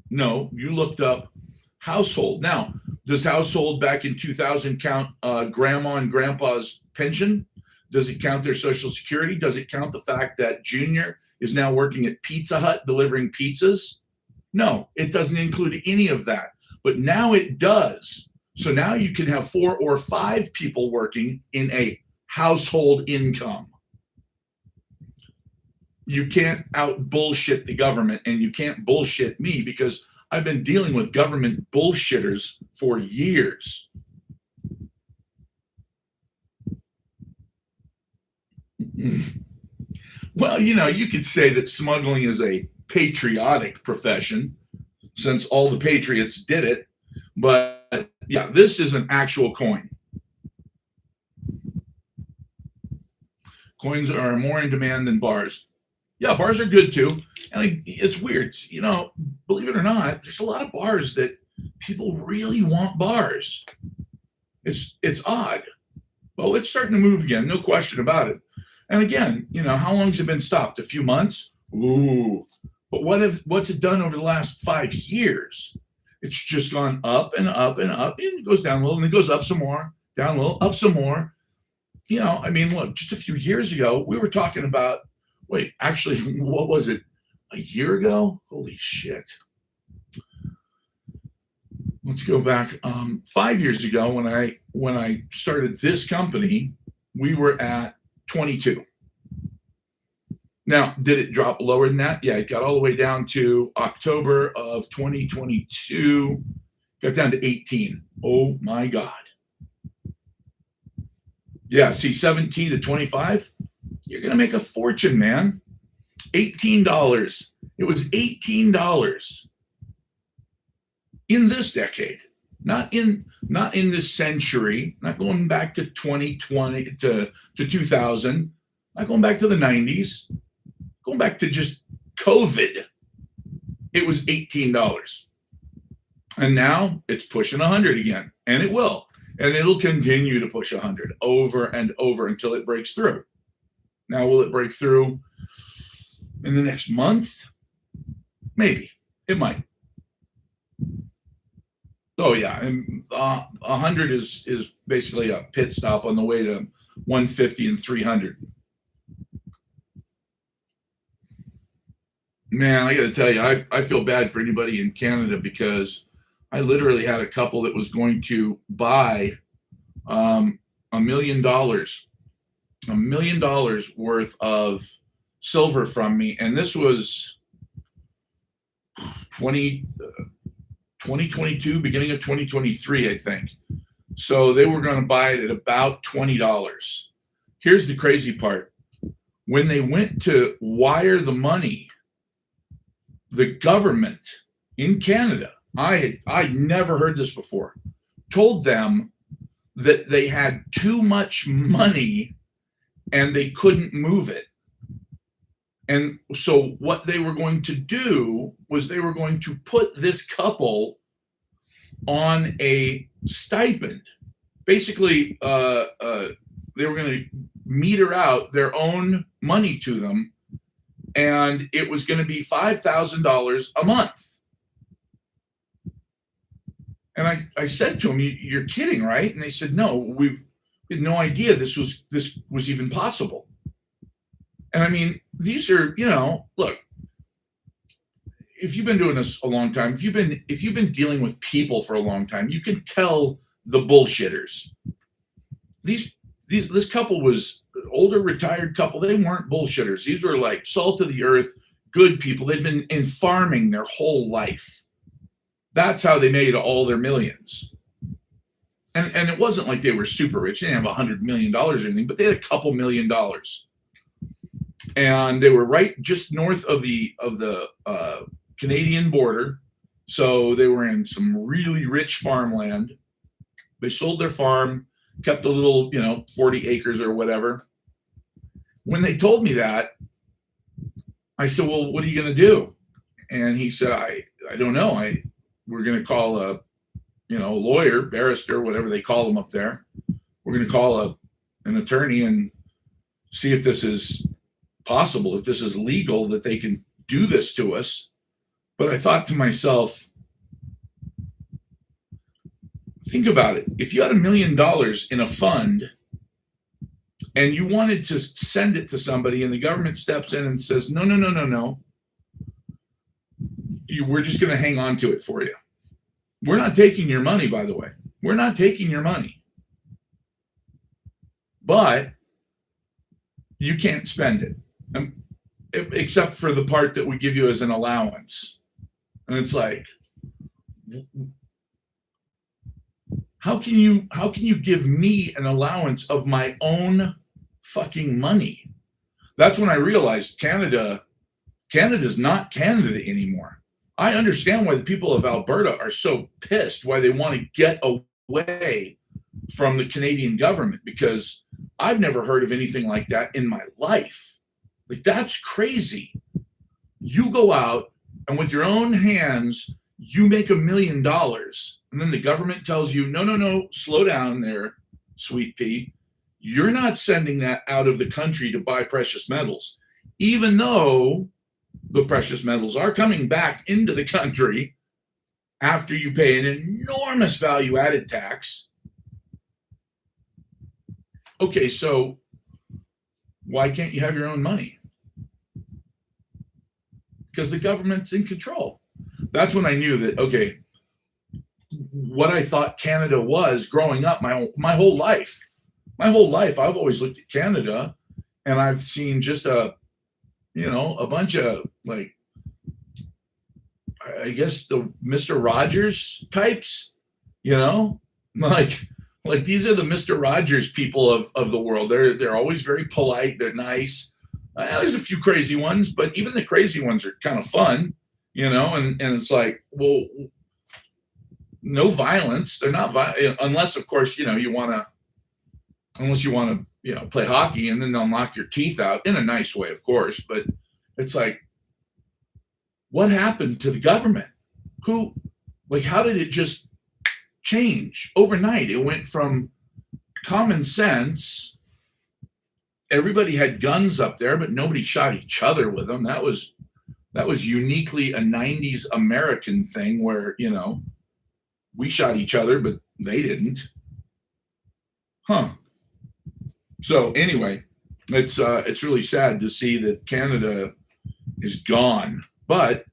No, you looked up household. Now, does household back in 2000 count grandma and grandpa's pension? Does it count their Social Security? Does it count the fact that Junior is now working at Pizza Hut delivering pizzas? No, it doesn't include any of that. But now it does. So now you can have 4 or 5 people working in a household income. You can't out bullshit the government, and you can't bullshit me because I've been dealing with government bullshitters for years. Well, you could say that smuggling is a patriotic profession since all the patriots did it. But yeah, this is an actual coin. Coins are more in demand than bars. Yeah, bars are good too. And it's weird. Believe it or not, there's a lot of bars that people really want bars. It's odd. Well, it's starting to move again, no question about it. And again, how long has it been stopped? A few months? Ooh. But what's it done over the last 5 years? It's just gone up and up and up, and it goes down a little, and it goes up some more, down a little, up some more. Look, just a few years ago, we were talking about, actually, what was it? A year ago? Holy shit. Let's go back. 5 years ago, when I started this company, we were at 22. Now, did it drop lower than that? Yeah, it got all the way down to October of 2022, got down to 18. Oh my God. Yeah, see, 17 to 25, you're going to make a fortune, man. $18. It was $18 in this decade, not in this century, not going back to 2020 to 2000, not going back to the 90s, going back to just COVID. It was $18. And now it's pushing 100 again, and it will. And it'll continue to push 100 over and over until it breaks through. Now, will it break through in the next month? Maybe. It might. Oh, yeah. And 100 is basically a pit stop on the way to 150 and 300. Man, I got to tell you, I feel bad for anybody in Canada because I literally had a couple that was going to buy $1 million worth of silver from me. And this was 2022, beginning of 2023, I think. So they were going to buy it at about $20. Here's the crazy part. When they went to wire the money, the government in Canada, I never heard this before, told them that they had too much money and they couldn't move it. And so what they were going to do was they were going to put this couple on a stipend. Basically, they were going to meter out their own money to them, and it was going to be $5,000 a month. And I said to them, "You're kidding, right?" And they said, "No, we had no idea this was even possible." And I mean, these are, look, if you've been doing this a long time, if you've been dealing with people for a long time, you can tell the bullshitters. This couple was older, retired couple. They weren't bullshitters. These were like salt of the earth, good people. They'd been in farming their whole life. That's how they made all their millions. And it wasn't like they were super rich. They didn't have $100 million or anything, but they had a couple $1 million. And they were right just north of the Canadian border. So they were in some really rich farmland. They sold their farm, kept a little, 40 acres or whatever. When they told me that, I said, "Well, what are you going to do?" And he said, I don't know. We're going to call a, lawyer, barrister, whatever they call them up there. We're going to call an attorney and see if this is possible, if this is legal, that they can do this to us. But I thought to myself, think about it. If you had $1 million in a fund and you wanted to send it to somebody and the government steps in and says, no, we're just going to hang on to it for you. We're not taking your money, by the way. We're not taking your money. But you can't spend it, except for the part that we give you as an allowance. And it's like, how can you give me an allowance of my own fucking money? That's when I realized Canada's not Canada anymore. I understand why the people of Alberta are so pissed, why they want to get away from the Canadian government, because I've never heard of anything like that in my life. Like, that's crazy. You go out and with your own hands, you make $1 million, and then the government tells you, no, slow down there, sweet pea. You're not sending that out of the country to buy precious metals, even though the precious metals are coming back into the country after you pay an enormous value-added tax. Okay, so why can't you have your own money? Because the government's in control. That's when I knew that, okay, what I thought Canada was growing up my whole life. My whole life, I've always looked at Canada and I've seen just a bunch of, like, I guess the Mr. Rogers types, like these are the Mr. Rogers people of the world. They're always very polite. They're nice. There's a few crazy ones, but even the crazy ones are kind of fun, and it's like, well, no violence. They're not violent unless, of course, unless you want to, play hockey, and then they'll knock your teeth out in a nice way, of course. But it's like, what happened to the government? How did it just change overnight? It went from common sense. Everybody had guns up there, but nobody shot each other with them. That was uniquely a 90s American thing where, we shot each other, but they didn't. So anyway, it's really sad to see that Canada is gone. But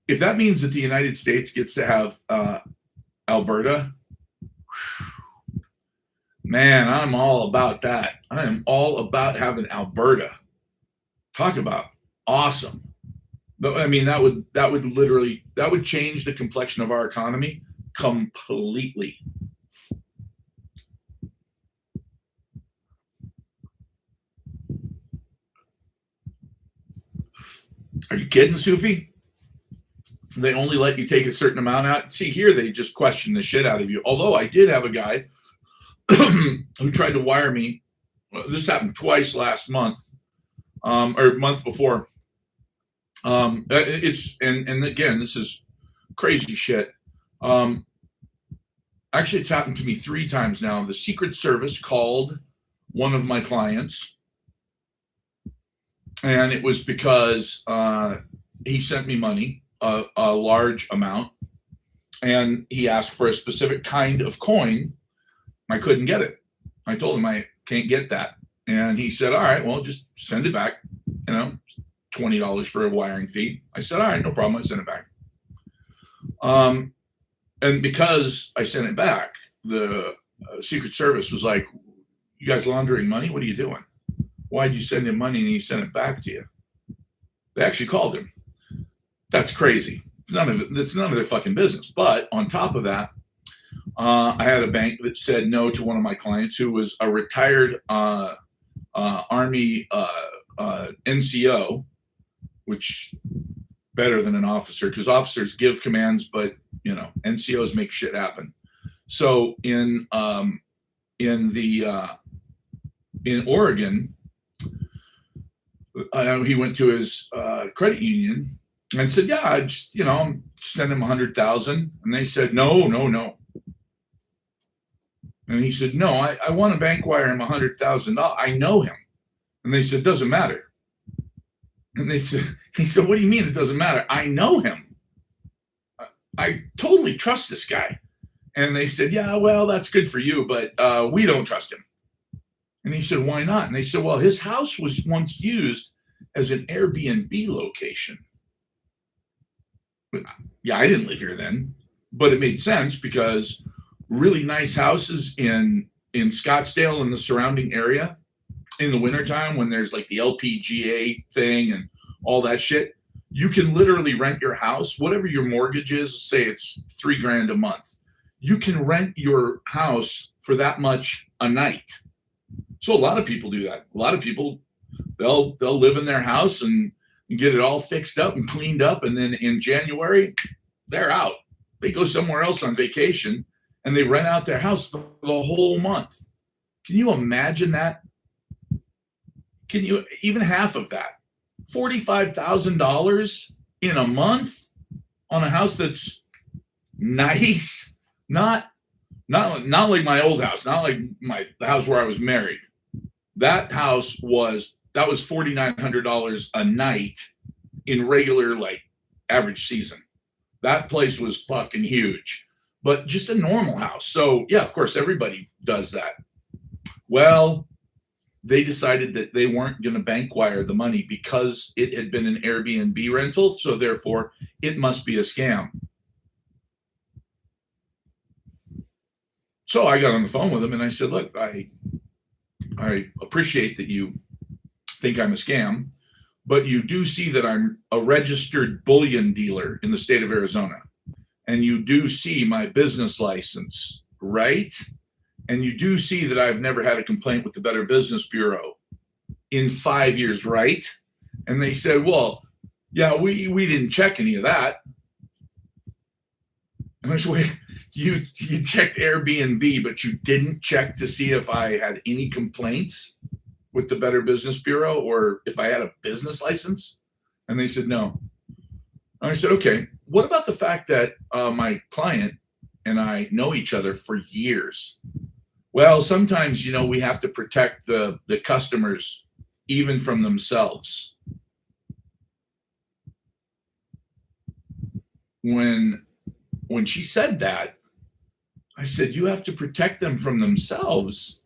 if that means that the United States gets to have Alberta, man, I'm all about that. I am all about having Alberta. Talk about awesome. I mean, that would change the complexion of our economy completely. Are you kidding, Sufi? They only let you take a certain amount out. See, here they just question the shit out of you. Although I did have a guy who tried to wire me. This happened twice last month, or month before. And again, this is crazy shit. Actually, it's happened to me 3 times now. The Secret Service called one of my clients, and it was because he sent me money, a large amount, and he asked for a specific kind of coin. I couldn't get it. I told him I can't get that. And he said, all right, well, just send it back, $20 for a wiring fee. I said, all right, no problem. I sent it back. And because I sent it back, the Secret Service was like, you guys laundering money? What are you doing? Why'd you send him money and he sent it back to you? They actually called him. That's crazy. It's none of their fucking business. But on top of that, I had a bank that said no to one of my clients who was a retired Army NCO, which better than an officer, because officers give commands, but NCOs make shit happen. So in Oregon, he went to his credit union And said, yeah, I just, send him 100,000. And they said, no, no, no. And he said, no, I want to bank wire him $100,000. I know him. And they said, doesn't matter. And he said, what do you mean it doesn't matter? I know him. I totally trust this guy. And they said, yeah, well, that's good for you, but we don't trust him. And he said, why not? And they said, well, his house was once used as an Airbnb location. Yeah, I didn't live here then, but it made sense because really nice houses in Scottsdale and the surrounding area in the wintertime when there's like the LPGA thing and all that shit, you can literally rent your house, whatever your mortgage is, say it's $3,000 a month. You can rent your house for that much a night. So a lot of people do that. A lot of people, they'll live in their house and get it all fixed up and cleaned up. And then in January, they're out. They go somewhere else on vacation and they rent out their house for the whole month. Can you imagine that? Can you even half of that? $45,000 in a month on a house that's nice, not like my old house, not like the house where I was married. That was $4,900 a night in regular like average season. That place was fucking huge, but just a normal house. So yeah, of course, everybody does that. Well, they decided that they weren't going to bank wire the money because it had been an Airbnb rental. So therefore it must be a scam. So I got on the phone with them and I said, look, I appreciate that you think I'm a scam, but you do see that I'm a registered bullion dealer in the state of Arizona. And you do see my business license, right? And you do see that I've never had a complaint with the Better Business Bureau in 5 years, right? And they said, well, yeah, we didn't check any of that. And I said, wait, you checked Airbnb, but you didn't check to see if I had any complaints with the Better Business Bureau or if I had a business license? And they said, no. And I said, okay, what about the fact that my client and I know each other for years? Well, sometimes, we have to protect the customers even from themselves. When she said that, I said, you have to protect them from themselves?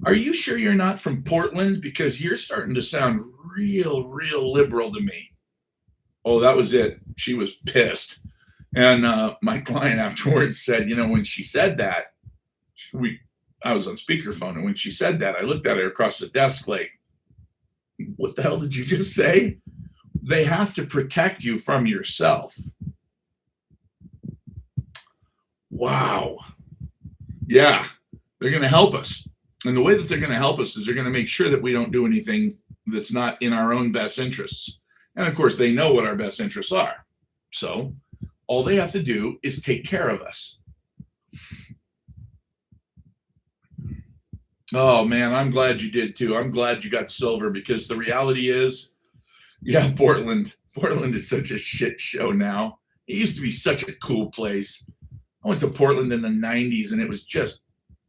Are you sure you're not from Portland? Because you're starting to sound real liberal to me. Oh, that was it. She was pissed. And my client afterwards said, when she said that, I was on speakerphone. And when she said that, I looked at her across the desk like, what the hell did you just say? They have to protect you from yourself. Wow. Yeah, they're going to help us. And the way that they're going to help us is they're going to make sure that we don't do anything that's not in our own best interests. And of course, they know what our best interests are. So all they have to do is take care of us. Oh, man, I'm glad you did too. I'm glad you got silver because the reality is, yeah, Portland is such a shit show now. It used to be such a cool place. I went to Portland in the 90s and it was just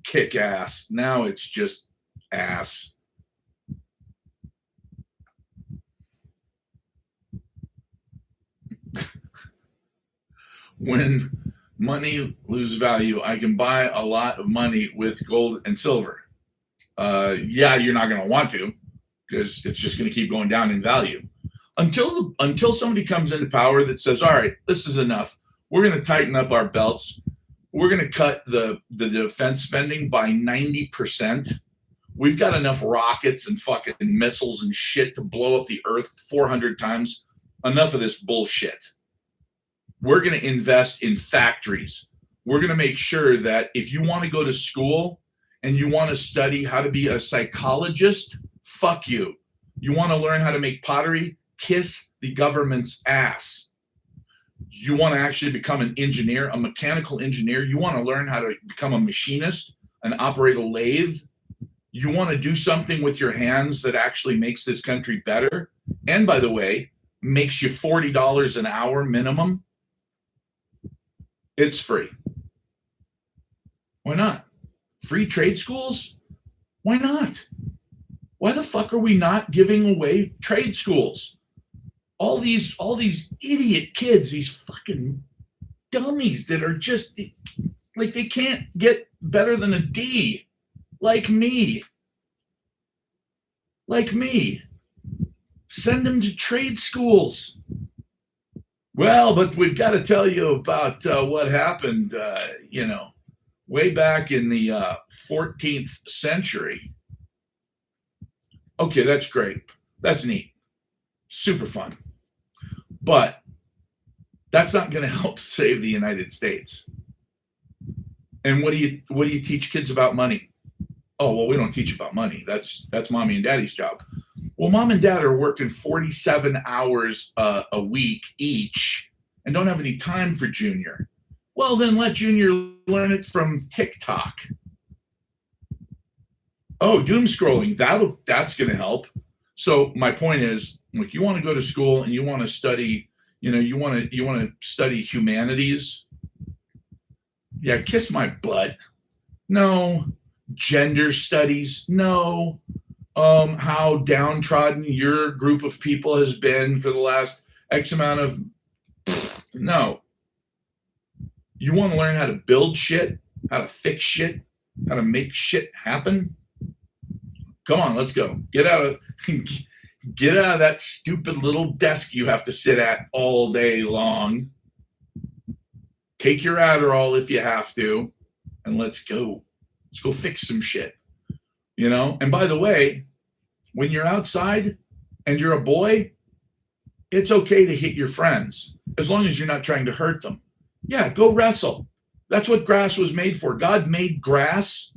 kick ass. Now it's just ass. When money loses value, I can buy a lot of money with gold and silver. Yeah, you're not going to want to because it's just going to keep going down in value until somebody comes into power that says, all right, this is enough. We're going to tighten up our belts. We're going to cut the defense spending by 90%. We've got enough rockets and fucking missiles and shit to blow up the earth 400 times. Enough of this bullshit. We're going to invest in factories. We're going to make sure that if you want to go to school and you want to study how to be a psychologist, fuck you. You want to learn how to make pottery? Kiss the government's ass. You want to actually become an engineer, a mechanical engineer? You want to learn how to become a machinist and operate a lathe? You want to do something with your hands that actually makes this country better? And by the way, makes you $40 an hour minimum, it's free. Why not? Free trade schools? Why not? Why the fuck are we not giving away trade schools? All these idiot kids, these fucking dummies that are just like, they can't get better than a D, like me. Send them to trade schools. Well, but we've got to tell you about what happened, way back in the 14th century. Okay, that's great. That's neat. Super fun. But that's not going to help save the United States. And what do you teach kids about money? Oh, well, we don't teach about money. That's mommy and daddy's job. Well, mom and dad are working 47 hours a week each and don't have any time for Junior. Well, then let Junior learn it from TikTok. Oh, doom scrolling. That's going to help. So my point is, like, you want to go to school and you want to study, you want to study humanities. Yeah, kiss my butt. No. Gender studies. No. How downtrodden your group of people has been for the last X amount of. No. You want to learn how to build shit, how to fix shit, how to make shit happen? Come on, let's go. Get out of that stupid little desk you have to sit at all day long. Take your Adderall if you have to, and let's go. Let's go fix some shit. And by the way, when you're outside and you're a boy, it's okay to hit your friends as long as you're not trying to hurt them. Yeah, go wrestle. That's what grass was made for. God made grass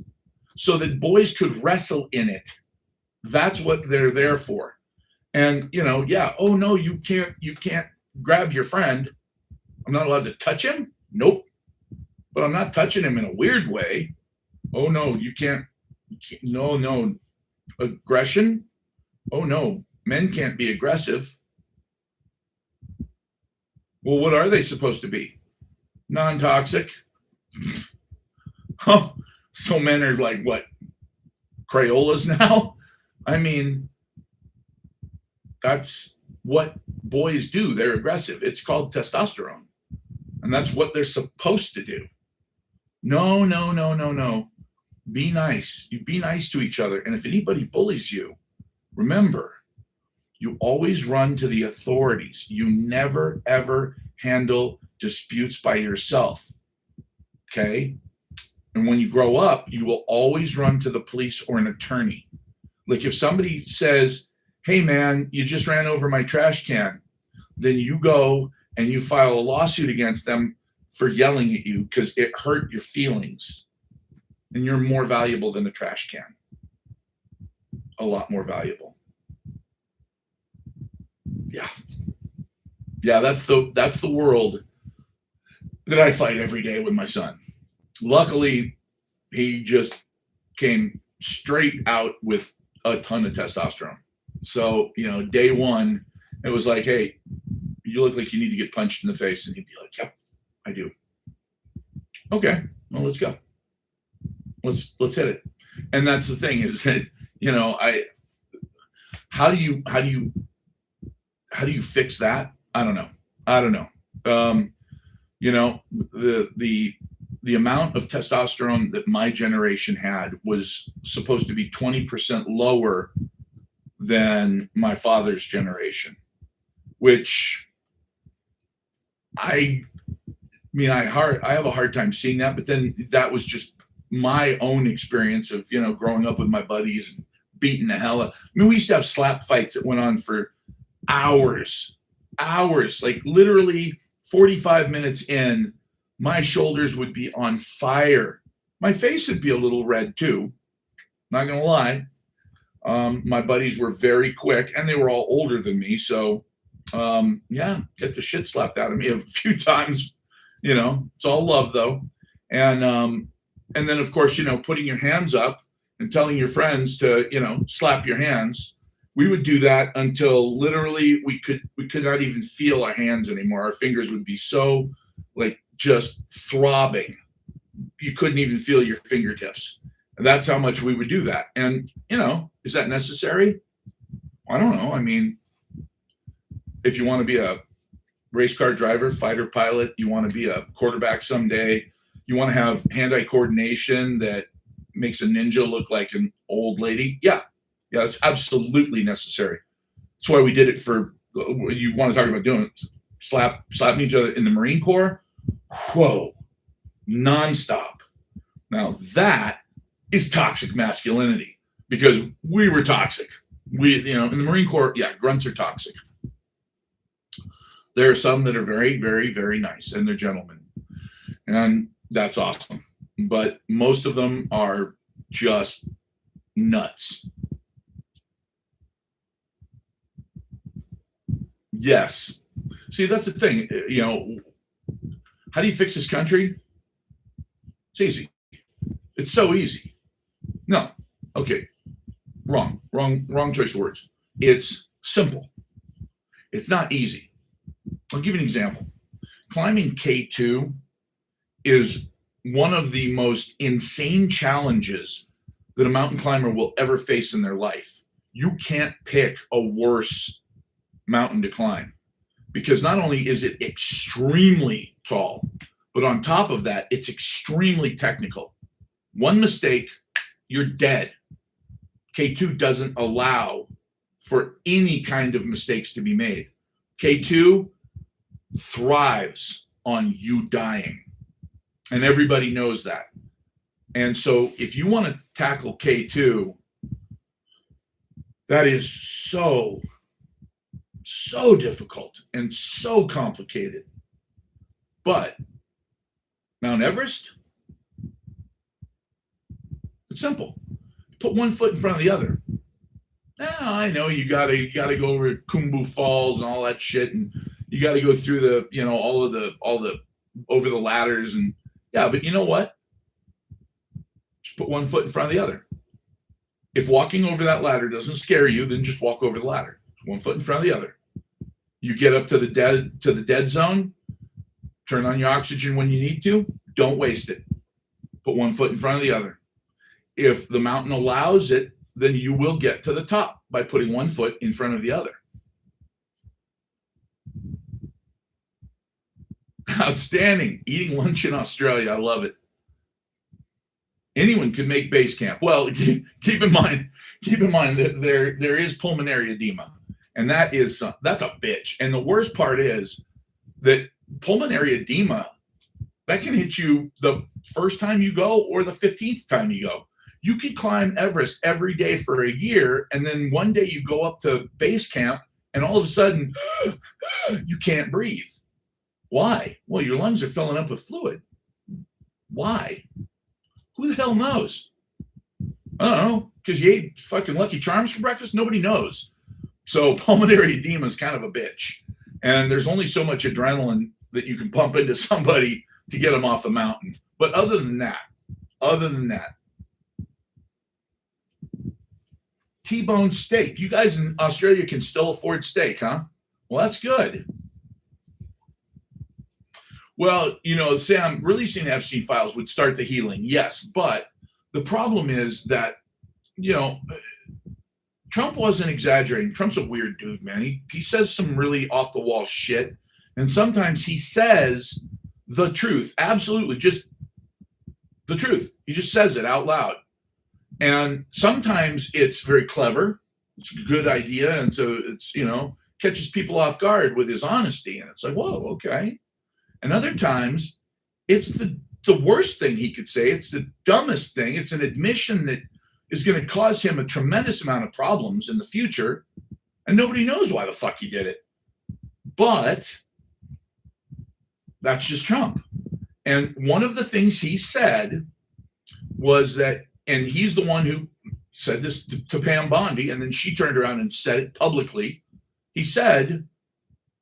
so that boys could wrestle in it. That's what they're there for. And, oh no, you can't grab your friend. I'm not allowed to touch him? Nope. But I'm not touching him in a weird way. Oh no, you can't. No. Aggression? Oh no, men can't be aggressive. Well, what are they supposed to be? Non-toxic? Oh, so men are like what? Crayolas now? I mean, that's what boys do. They're aggressive. It's called testosterone. And that's what they're supposed to do. No. Be nice. You be nice to each other. And if anybody bullies you, remember, you always run to the authorities. You never, ever handle disputes by yourself. Okay? And when you grow up, you will always run to the police or an attorney. Like if somebody says, hey man, you just ran over my trash can, then you go and you file a lawsuit against them for yelling at you because it hurt your feelings. And you're more valuable than a trash can. A lot more valuable. Yeah. Yeah, that's the world that I fight every day with my son. Luckily, he just came straight out with a ton of testosterone. So, day one, it was like, hey, you look like you need to get punched in the face. And he'd be like, yep, I do. Okay, well, let's go. Let's hit it. And that's the thing is that, how do you fix that? I don't know. The amount of testosterone that my generation had was supposed to be 20% lower than my father's generation, which I have a hard time seeing that, but then that was just my own experience of, growing up with my buddies and beating the hell out. I mean, we used to have slap fights that went on for hours, like literally 45 minutes in, my shoulders would be on fire. My face would be a little red too. Not going to lie. My buddies were very quick and they were all older than me. So, get the shit slapped out of me a few times, it's all love though. And then of course, putting your hands up and telling your friends to, slap your hands We would do that until literally we could not even feel our hands anymore. Our fingers would be so like just throbbing. You couldn't even feel your fingertips. And that's how much we would do that. And is that necessary? I don't know. I mean, if you want to be a race car driver, fighter pilot, you want to be a quarterback someday, you want to have hand-eye coordination that makes a ninja look like an old lady. Yeah, it's absolutely necessary. That's why we did it for. You want to talk about doing it, slapping each other in the Marine Corps? Whoa, nonstop. Now that is toxic masculinity because we were toxic. We, in the Marine Corps, yeah, grunts are toxic. There are some that are very, very, very nice and they're gentlemen, and that's awesome. But most of them are just nuts. Yes. See, that's the thing. How do you fix this country? It's easy. It's so easy. No. Okay. Wrong choice of words. It's simple. It's not easy. I'll give you an example. Climbing K2 is one of the most insane challenges that a mountain climber will ever face in their life. You can't pick a worse mountain to climb because not only is it extremely tall, but on top of that, it's extremely technical. One mistake, you're dead. K2 doesn't allow for any kind of mistakes to be made. K2 thrives on you dying. And everybody knows that. And so if you want to tackle K2, that is so difficult and so complicated. But Mount Everest, it's simple. Put one foot in front of the other. Now I know you gotta go over Khumbu Falls and all that shit, and you gotta go through the all the over the ladders, and yeah, but you know what? Just put one foot in front of the other. If walking over that ladder doesn't scare you, then just walk over the ladder. Just one foot in front of the other. You get up to the dead zone, turn on your oxygen when you need to, don't waste it. Put one foot in front of the other. If the mountain allows it, then you will get to the top by putting one foot in front of the other. Outstanding. Eating lunch in Australia. I love it. Anyone can make base camp. Well, keep in mind that there is pulmonary edema, and that's a bitch. And the worst part is that pulmonary edema, that can hit you the first time you go or the 15th time you go. You could climb Everest every day for a year, and then one day you go up to base camp, and all of a sudden, you can't breathe. Why? Well, your lungs are filling up with fluid. Why? Who the hell knows? I don't know, because you ate fucking Lucky Charms for breakfast? Nobody knows. So pulmonary edema is kind of a bitch. And there's only so much adrenaline that you can pump into somebody to get them off the mountain. But other than that, T-bone steak. You guys in Australia can still afford steak, huh? Well, that's good. Well, Sam, releasing the Epstein files would start the healing. Yes, but the problem is that, Trump wasn't exaggerating. Trump's a weird dude, man. He says some really off-the-wall shit, and sometimes he says the truth. Absolutely, just the truth. He just says it out loud. And sometimes it's very clever. It's a good idea. And so it's, catches people off guard with his honesty. And it's like, whoa, okay. And other times it's the worst thing he could say. It's the dumbest thing. It's an admission that is going to cause him a tremendous amount of problems in the future. And nobody knows why the fuck he did it. But that's just Trump. And one of the things he said was that, and he's the one who said this to Pam Bondi, and then she turned around and said it publicly. He said,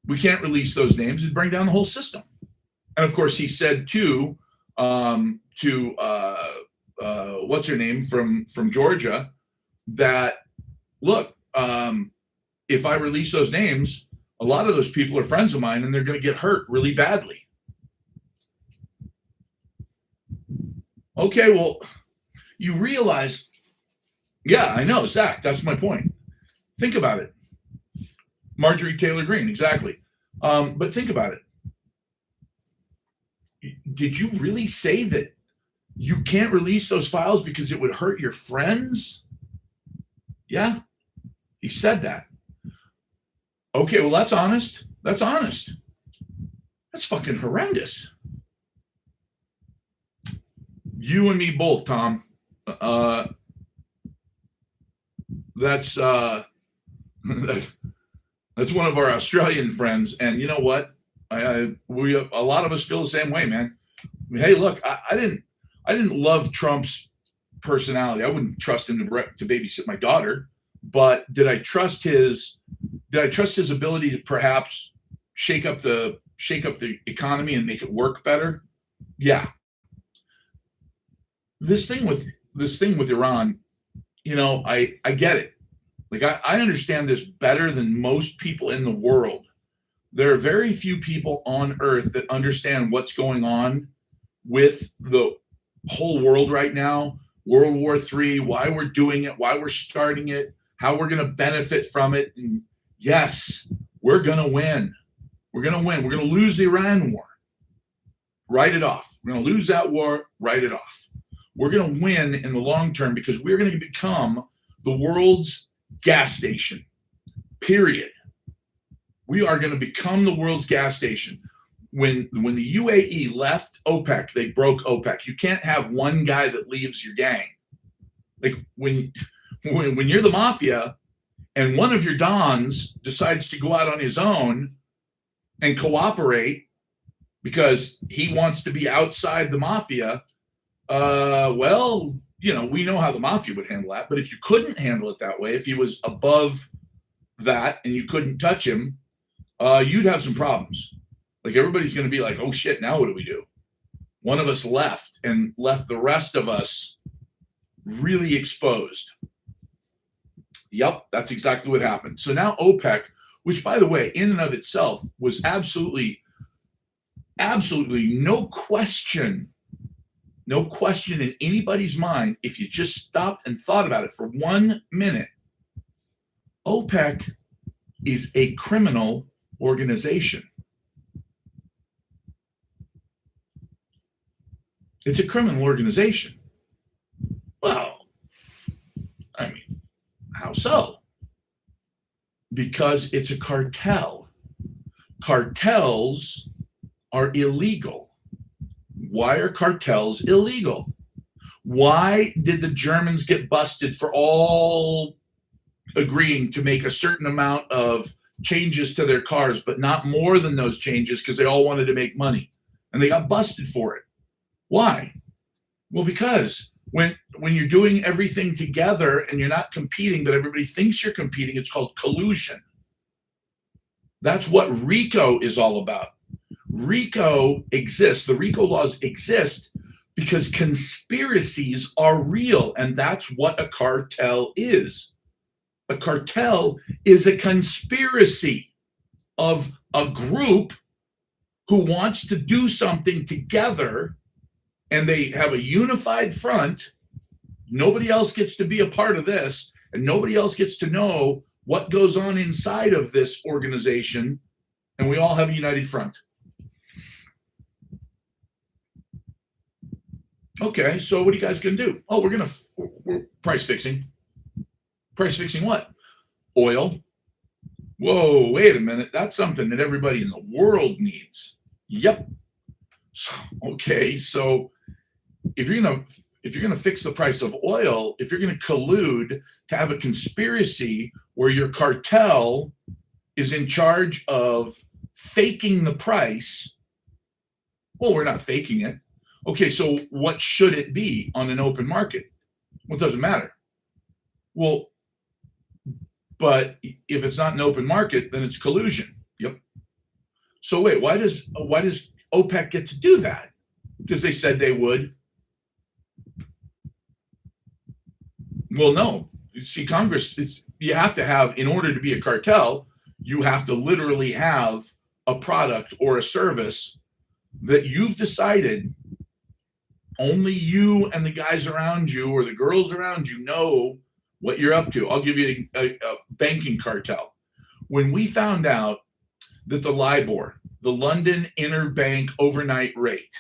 we can't release those names and bring down the whole system. And of course, he said to what's her name from Georgia, that look, if I release those names, a lot of those people are friends of mine and they're going to get hurt really badly. Okay, well, you realize, yeah, I know, Zach, that's my point. Think about it. Marjorie Taylor Greene, exactly. But think about it. Did you really say that you can't release those files because it would hurt your friends? Yeah, he said that. Okay, well, that's honest. That's honest. That's fucking horrendous. You and me both, Tom. That's that's one of our Australian friends, and you know what? A lot of us feel the same way, man. Hey, look, I didn't love Trump's personality. I wouldn't trust him to babysit my daughter, but did I trust his ability to perhaps shake up the economy and make it work better? Yeah. This thing with Iran, I get it. Like I understand this better than most people in the world. There are very few people on earth that understand what's going on with the whole world right now. World War III, why we're doing it, why we're starting it, how we're going to benefit from it. And yes, we're going to win. We're going to win. We're going to lose the Iran war. Write it off. We're going to lose that war. Write it off. We're going to win in the long term because we're going to become the world's gas station. Period. We are going to become the world's gas station. When the UAE left OPEC, they broke OPEC. You can't have one guy that leaves your gang. Like when you're the mafia and one of your dons decides to go out on his own and cooperate because he wants to be outside the mafia, well, we know how the mafia would handle that. But if you couldn't handle it that way, if he was above that and you couldn't touch him, you'd have some problems. Like everybody's going to be like, oh shit, now what do we do? One of us left and left the rest of us really exposed. Yep, that's exactly what happened. So now OPEC, which by the way, in and of itself was absolutely no question in anybody's mind, if you just stopped and thought about it for 1 minute, OPEC is a criminal organization. It's a criminal organization. Well, I mean, how so? Because it's a cartel. Cartels are illegal. Why are cartels illegal? Why did the Germans get busted for all agreeing to make a certain amount of changes to their cars, but not more than those changes because they all wanted to make money? And they got busted for it. Why? Well, because when you're doing everything together and you're not competing, but everybody thinks you're competing, it's called collusion. That's what RICO is all about. RICO exists. The RICO laws exist because conspiracies are real, and that's what a cartel is. A cartel is a conspiracy of a group who wants to do something together, and they have a unified front. Nobody else gets to be a part of this, and nobody else gets to know what goes on inside of this organization, and we all have a united front. Okay, so what are you guys going to do? Oh, we're price fixing. Price fixing what? Oil. Whoa, wait a minute. That's something that everybody in the world needs. Yep. So, okay, so if you're gonna fix the price of oil, if you're gonna collude to have a conspiracy where your cartel is in charge of faking the price, well, we're not faking it. Okay, so what should it be on an open market? Well, it doesn't matter. Well, but if it's not an open market, then it's collusion. Yep. So wait, why does OPEC get to do that? Because they said they would. Well, no. You see, Congress, you have to have, in order to be a cartel, you have to literally have a product or a service that you've decided only you and the guys around you or the girls around you know what you're up to. I'll give you a banking cartel. When we found out that the LIBOR, the London Interbank Overnight Rate,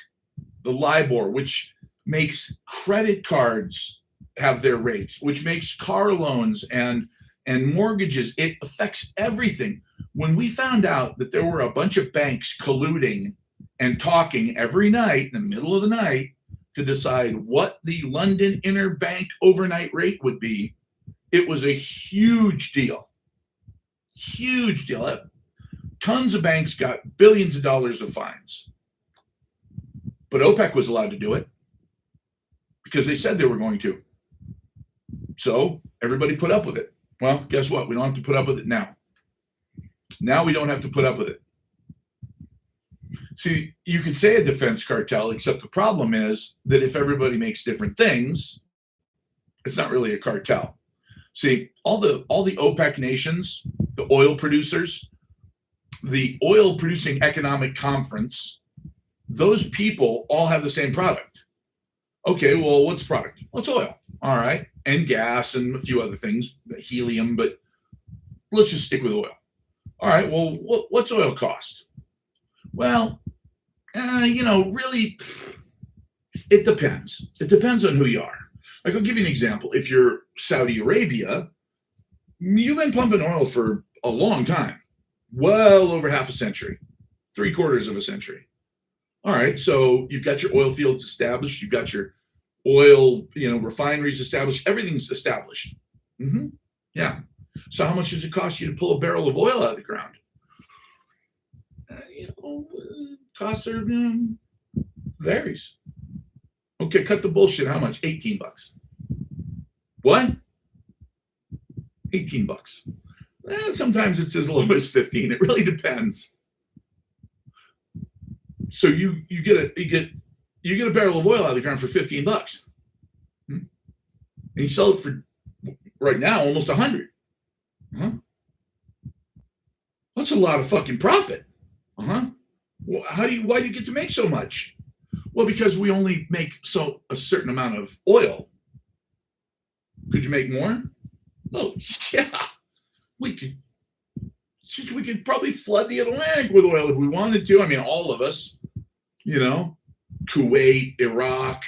the LIBOR, which makes credit cards have their rates, which makes car loans and mortgages, it affects everything. When we found out that there were a bunch of banks colluding and talking every night in the middle of the night to decide what the London Interbank Overnight Rate would be, it was a huge deal. Huge deal. Tons of banks got billions of dollars of fines. But OPEC was allowed to do it because they said they were going to. So everybody put up with it. Well, guess what? We don't have to put up with it now. Now we don't have to put up with it. See, you could say a defense cartel, except the problem is that if everybody makes different things, it's not really a cartel. See, all the OPEC nations, the oil producers, the oil producing economic conference, those people all have the same product. Okay, well, what's product? Well, it's oil. All right. And gas and a few other things, helium, but let's just stick with oil. All right, well, what's oil cost? Well, really, it depends. It depends on who you are. Like, I'll give you an example. If you're Saudi Arabia, you've been pumping oil for a long time, well over half a century, 3/4 of a century. All right, so you've got your oil fields established. You've got your oil, refineries established. Everything's established. Mm-hmm. Yeah. So how much does it cost you to pull a barrel of oil out of the ground? Costs are varies. Okay, cut the bullshit. How much? $18. What? $18. Sometimes it's as low as 15. It really depends. So you get a barrel of oil out of the ground for $15. And you sell it for right now almost 100. Uh-huh. That's a lot of fucking profit. Uh-huh. Well, why do you get to make so much? Well, because we only make a certain amount of oil. Could you make more? Oh, yeah. We could probably flood the Atlantic with oil if we wanted to. I mean, all of us, Kuwait, Iraq,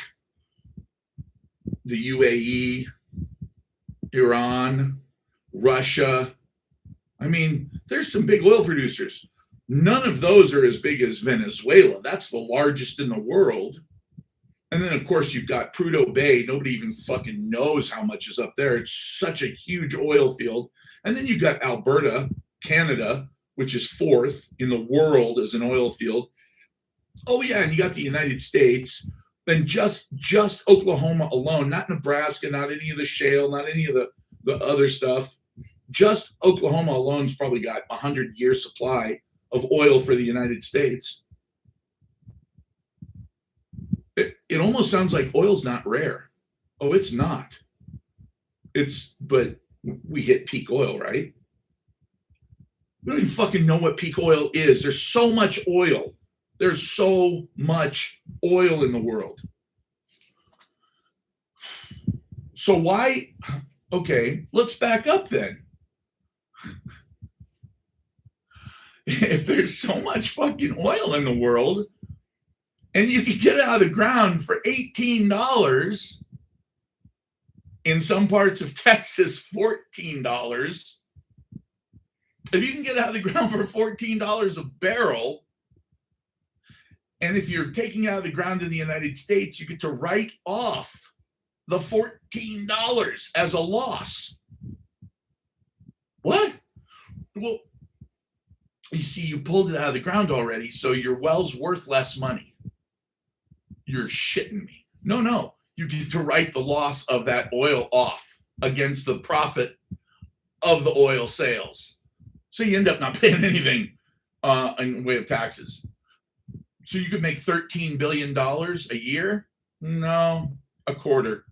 the UAE, Iran, Russia. I mean, there's some big oil producers. None of those are as big as Venezuela. That's the largest in the world. And then, of course, you've got Prudhoe Bay. Nobody even fucking knows how much is up there. It's such a huge oil field. And then you've got Alberta, Canada, which is 4th in the world as an oil field. Oh, yeah, and you got the United States. Then just Oklahoma alone, not Nebraska, not any of the shale, not any of the other stuff. Just Oklahoma alone's probably got a 100-year supply of oil for the United States. It almost sounds like oil's not rare. Oh, it's not. But we hit peak oil, right? We don't even fucking know what peak oil is. There's so much oil. There's so much oil in the world. So why? Okay, let's back up then. If there's so much fucking oil in the world and you can get it out of the ground for $18, in some parts of Texas, $14. If you can get it out of the ground for $14 a barrel, and if you're taking it out of the ground in the United States, you get to write off the $14 as a loss. What? Well, you see, you pulled it out of the ground already, so your well's worth less money. You're shitting me. No. You get to write the loss of that oil off against the profit of the oil sales. So you end up not paying anything in way of taxes. So you could make $13 billion a year? No, a quarter.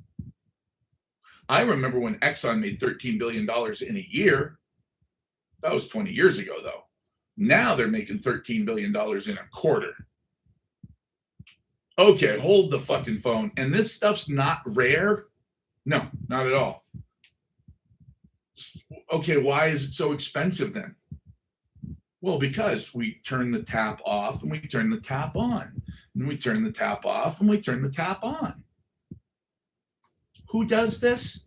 I remember when Exxon made $13 billion in a year. That was 20 years ago, though. Now they're making $13 billion in a quarter. Okay, hold the fucking phone. And this stuff's not rare? No, not at all. Okay, why is it so expensive then? Well, because we turn the tap off and we turn the tap on. And we turn the tap off and we turn the tap on. Who does this?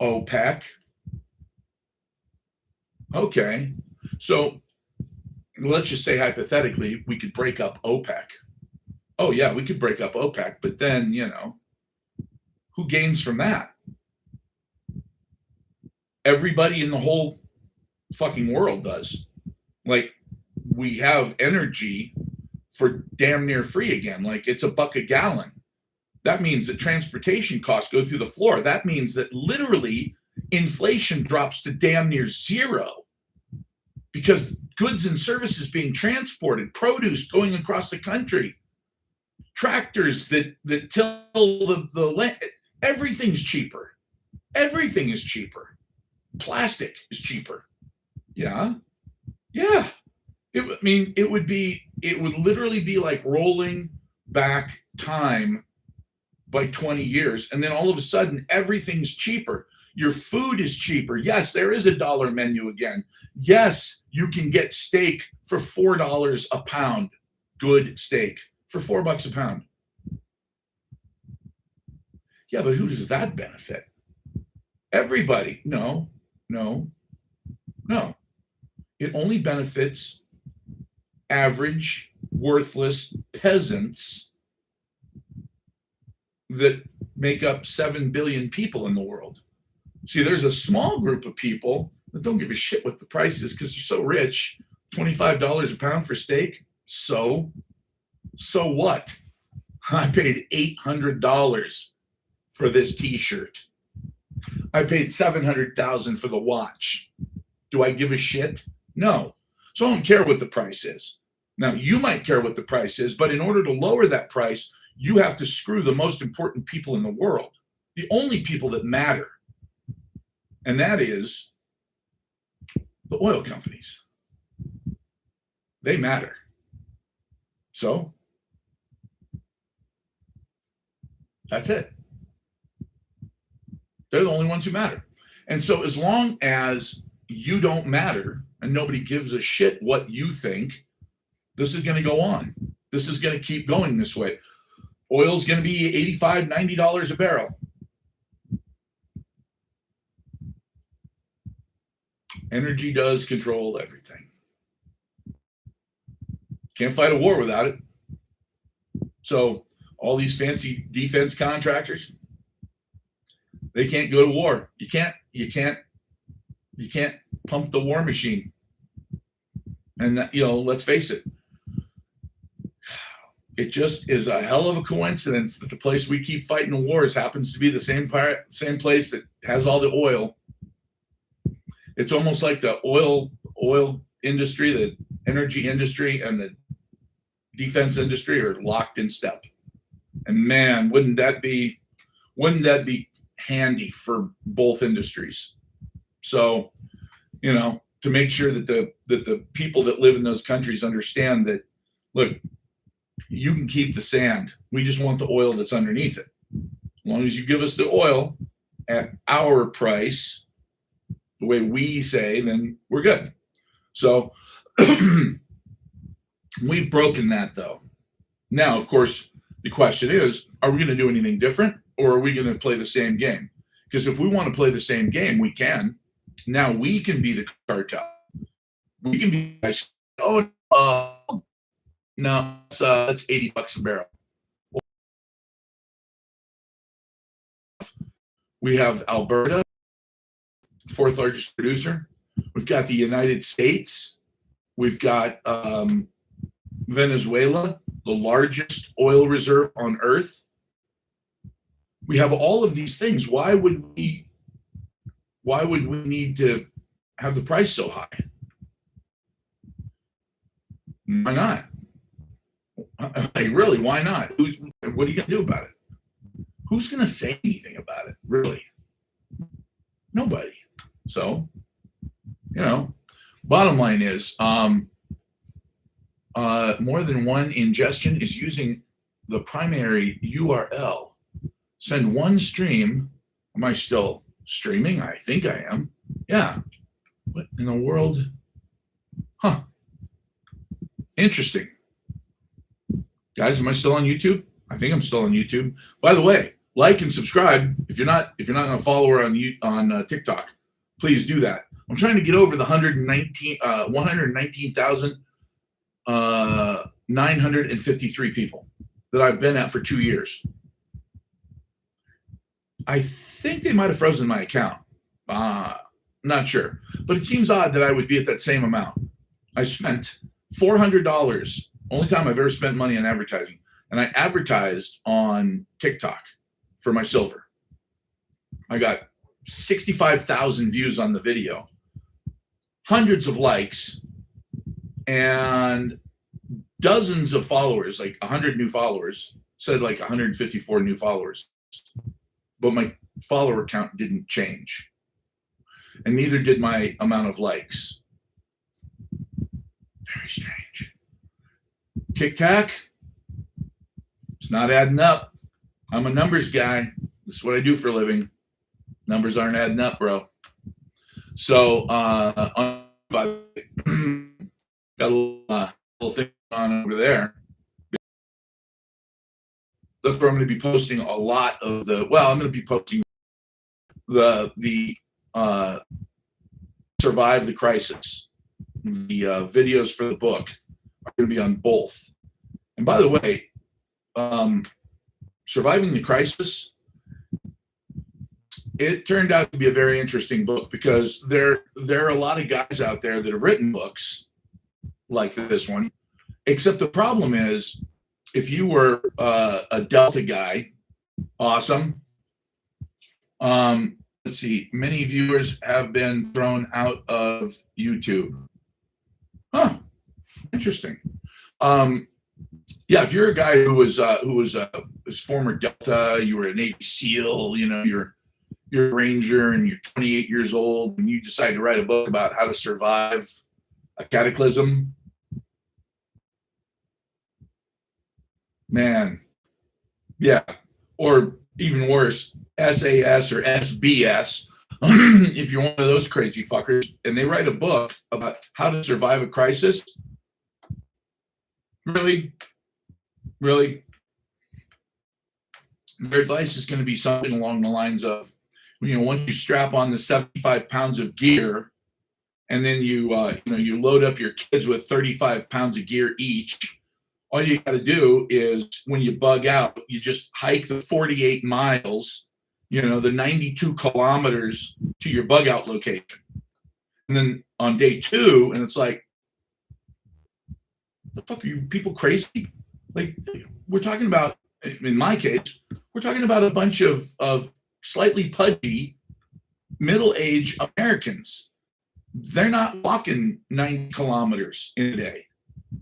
OPEC. Okay, so let's just say hypothetically we could break up OPEC. Oh, yeah, we could break up OPEC, but then, who gains from that? Everybody in the whole fucking world does. Like, we have energy for damn near free again. Like, it's $1 a gallon. That means that transportation costs go through the floor. That means that literally inflation drops to damn near zero because goods and services being transported, produce going across the country, tractors that till the land, everything's cheaper. Everything is cheaper. Plastic is cheaper. Yeah. Yeah. It would literally be like rolling back time by 20 years. And then all of a sudden, everything's cheaper. Your food is cheaper. Yes, there is a dollar menu again. Yes, you can get steak for $4 a pound. Good steak for $4 a pound. Yeah, but who does that benefit? Everybody. No. It only benefits average, worthless peasants that make up 7 billion people in the world. See, there's a small group of people that don't give a shit what the price is because they're so rich. $25 a pound for steak. So what? I paid $800 for this t-shirt. I paid $700,000 for the watch. Do I give a shit? No. So I don't care what the price is. Now, you might care what the price is, but in order to lower that price, you have to screw the most important people in the world, the only people that matter. And that is the oil companies. They matter. So that's it. They're the only ones who matter. And so as long as you don't matter and nobody gives a shit what you think, this is going to go on. This is going to keep going this way. Oil's going to be $85, $90 a barrel. Energy does control everything. Can't fight a war without it. So all these fancy defense contractors, they can't go to war. You can't pump the war machine. And that, let's face it. It just is a hell of a coincidence that the place we keep fighting wars happens to be the same place that has all the oil. It's almost like the oil industry, the energy industry, and the defense industry are locked in step. And man, wouldn't that be handy for both industries? So, to make sure that the people that live in those countries understand that, look, you can keep the sand. We just want the oil that's underneath it. As long as you give us the oil at our price, the way we say, then we're good. So we've broken that, though. Now, of course, the question is, are we going to do anything different, or are we going to play the same game? Because if we want to play the same game, we can. Now we can be the cartel. We can be, no, that's $80 a barrel. We have Alberta, fourth largest producer. We've got the United States. We've got Venezuela, the largest oil reserve on earth. We have all of these things. Why would we need to have the price so high? Why not? Like, really, why not? What are you going to do about it? Who's going to say anything about it, really? Nobody. So, bottom line is, more than one ingestion is using the primary URL. Send one stream. Am I still streaming? I think I am. Yeah. What in the world? Huh. Interesting. Guys, am I still on YouTube? I think I'm still on YouTube. By the way, like and subscribe. If you're not a follower on TikTok, please do that. I'm trying to get over the 119,953 people that I've been at for 2 years. I think they might have frozen my account. Not sure, but it seems odd that I would be at that same amount. I spent $400. Only time I've ever spent money on advertising, and I advertised on TikTok for my silver. I got 65,000 views on the video, hundreds of likes, and dozens of followers, like 100 new followers, said like 154 new followers. But my follower count didn't change. And neither did my amount of likes. Very strange. Tic-tac, it's not adding up. I'm a numbers guy. This is what I do for a living. Numbers aren't adding up, bro. So, got a little thing on over there. That's where I'm going to be posting a lot of I'm going to be posting the Survive the Crisis. The videos for the book are going to be on both. And by the way, Surviving the Crisis, it turned out to be a very interesting book because there are a lot of guys out there that have written books like this one, except the problem is, if you were a Delta guy, awesome. Let's see, many viewers have been thrown out of YouTube. Huh, interesting. Yeah, if you're a guy who was former Delta, you were a Navy SEAL, you're a Ranger, and you're 28 years old, and you decide to write a book about how to survive a cataclysm. Man, yeah, or even worse, SAS or SBS, if you're one of those crazy fuckers, and they write a book about how to survive a crisis. Really? Their advice is going to be something along the lines of, once you strap on the 75 pounds of gear, and then you load up your kids with 35 pounds of gear each. All you got to do is, when you bug out, you just hike the 48 miles, the 92 kilometers to your bug out location. And then on day 2, and it's like, the fuck, are you people crazy? Like, we're talking about, in my case, we're talking about a bunch of slightly pudgy, middle-aged Americans. They're not walking 90 kilometers in a day.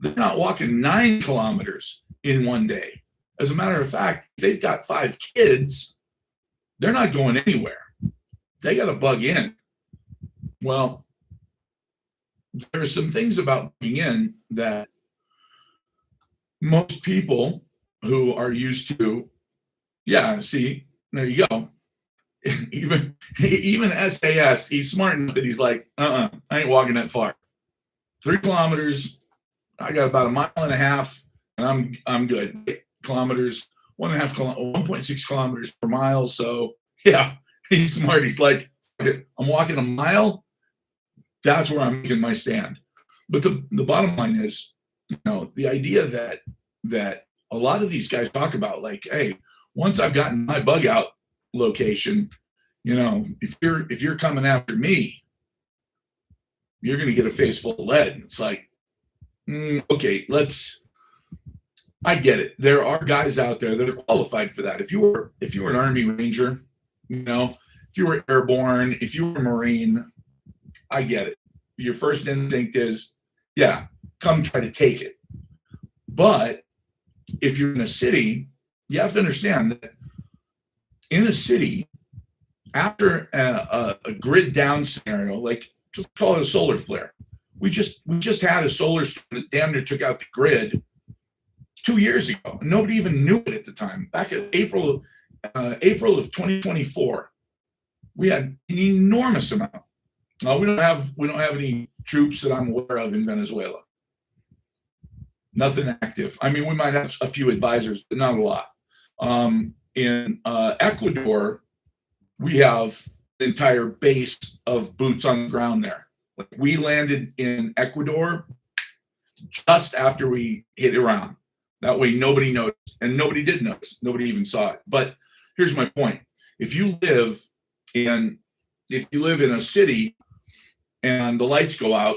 They're not walking 9 kilometers in one day. As a matter of fact, they've got 5 kids. They're not going anywhere. They got to bug in. Well, there are some things about bugging in that most people who are used to, see, there you go. Even SAS, he's smart enough that he's like, I ain't walking that far. 3 kilometers. I got about 1.5 miles, and I'm good. 8 kilometers, 1.6 kilometers per mile. So yeah, he's smart. He's like, I'm walking a mile. That's where I'm making my stand. But the bottom line is, the idea that a lot of these guys talk about, like, hey, once I've gotten my bug out location, if you're coming after me, you're going to get a face full of lead. And it's like, okay, I get it. There are guys out there that are qualified for that. If you were an Army Ranger, if you were airborne, if you were a Marine, I get it. Your first instinct is, yeah, come try to take it. But if you're in a city, you have to understand that in a city, after a grid down scenario, like just call it a solar flare. We just had a solar storm that damn near took out the grid 2 years ago. Nobody even knew it at the time. Back in April of 2024, we had an enormous amount. We don't have any troops that I'm aware of in Venezuela. Nothing active. I mean, we might have a few advisors, but not a lot. In Ecuador, we have the entire base of boots on the ground there. Like we landed in Ecuador just after we hit Iran. That way, nobody noticed, and nobody did notice. Nobody even saw it. But here's my point: if you live in a city and the lights go out,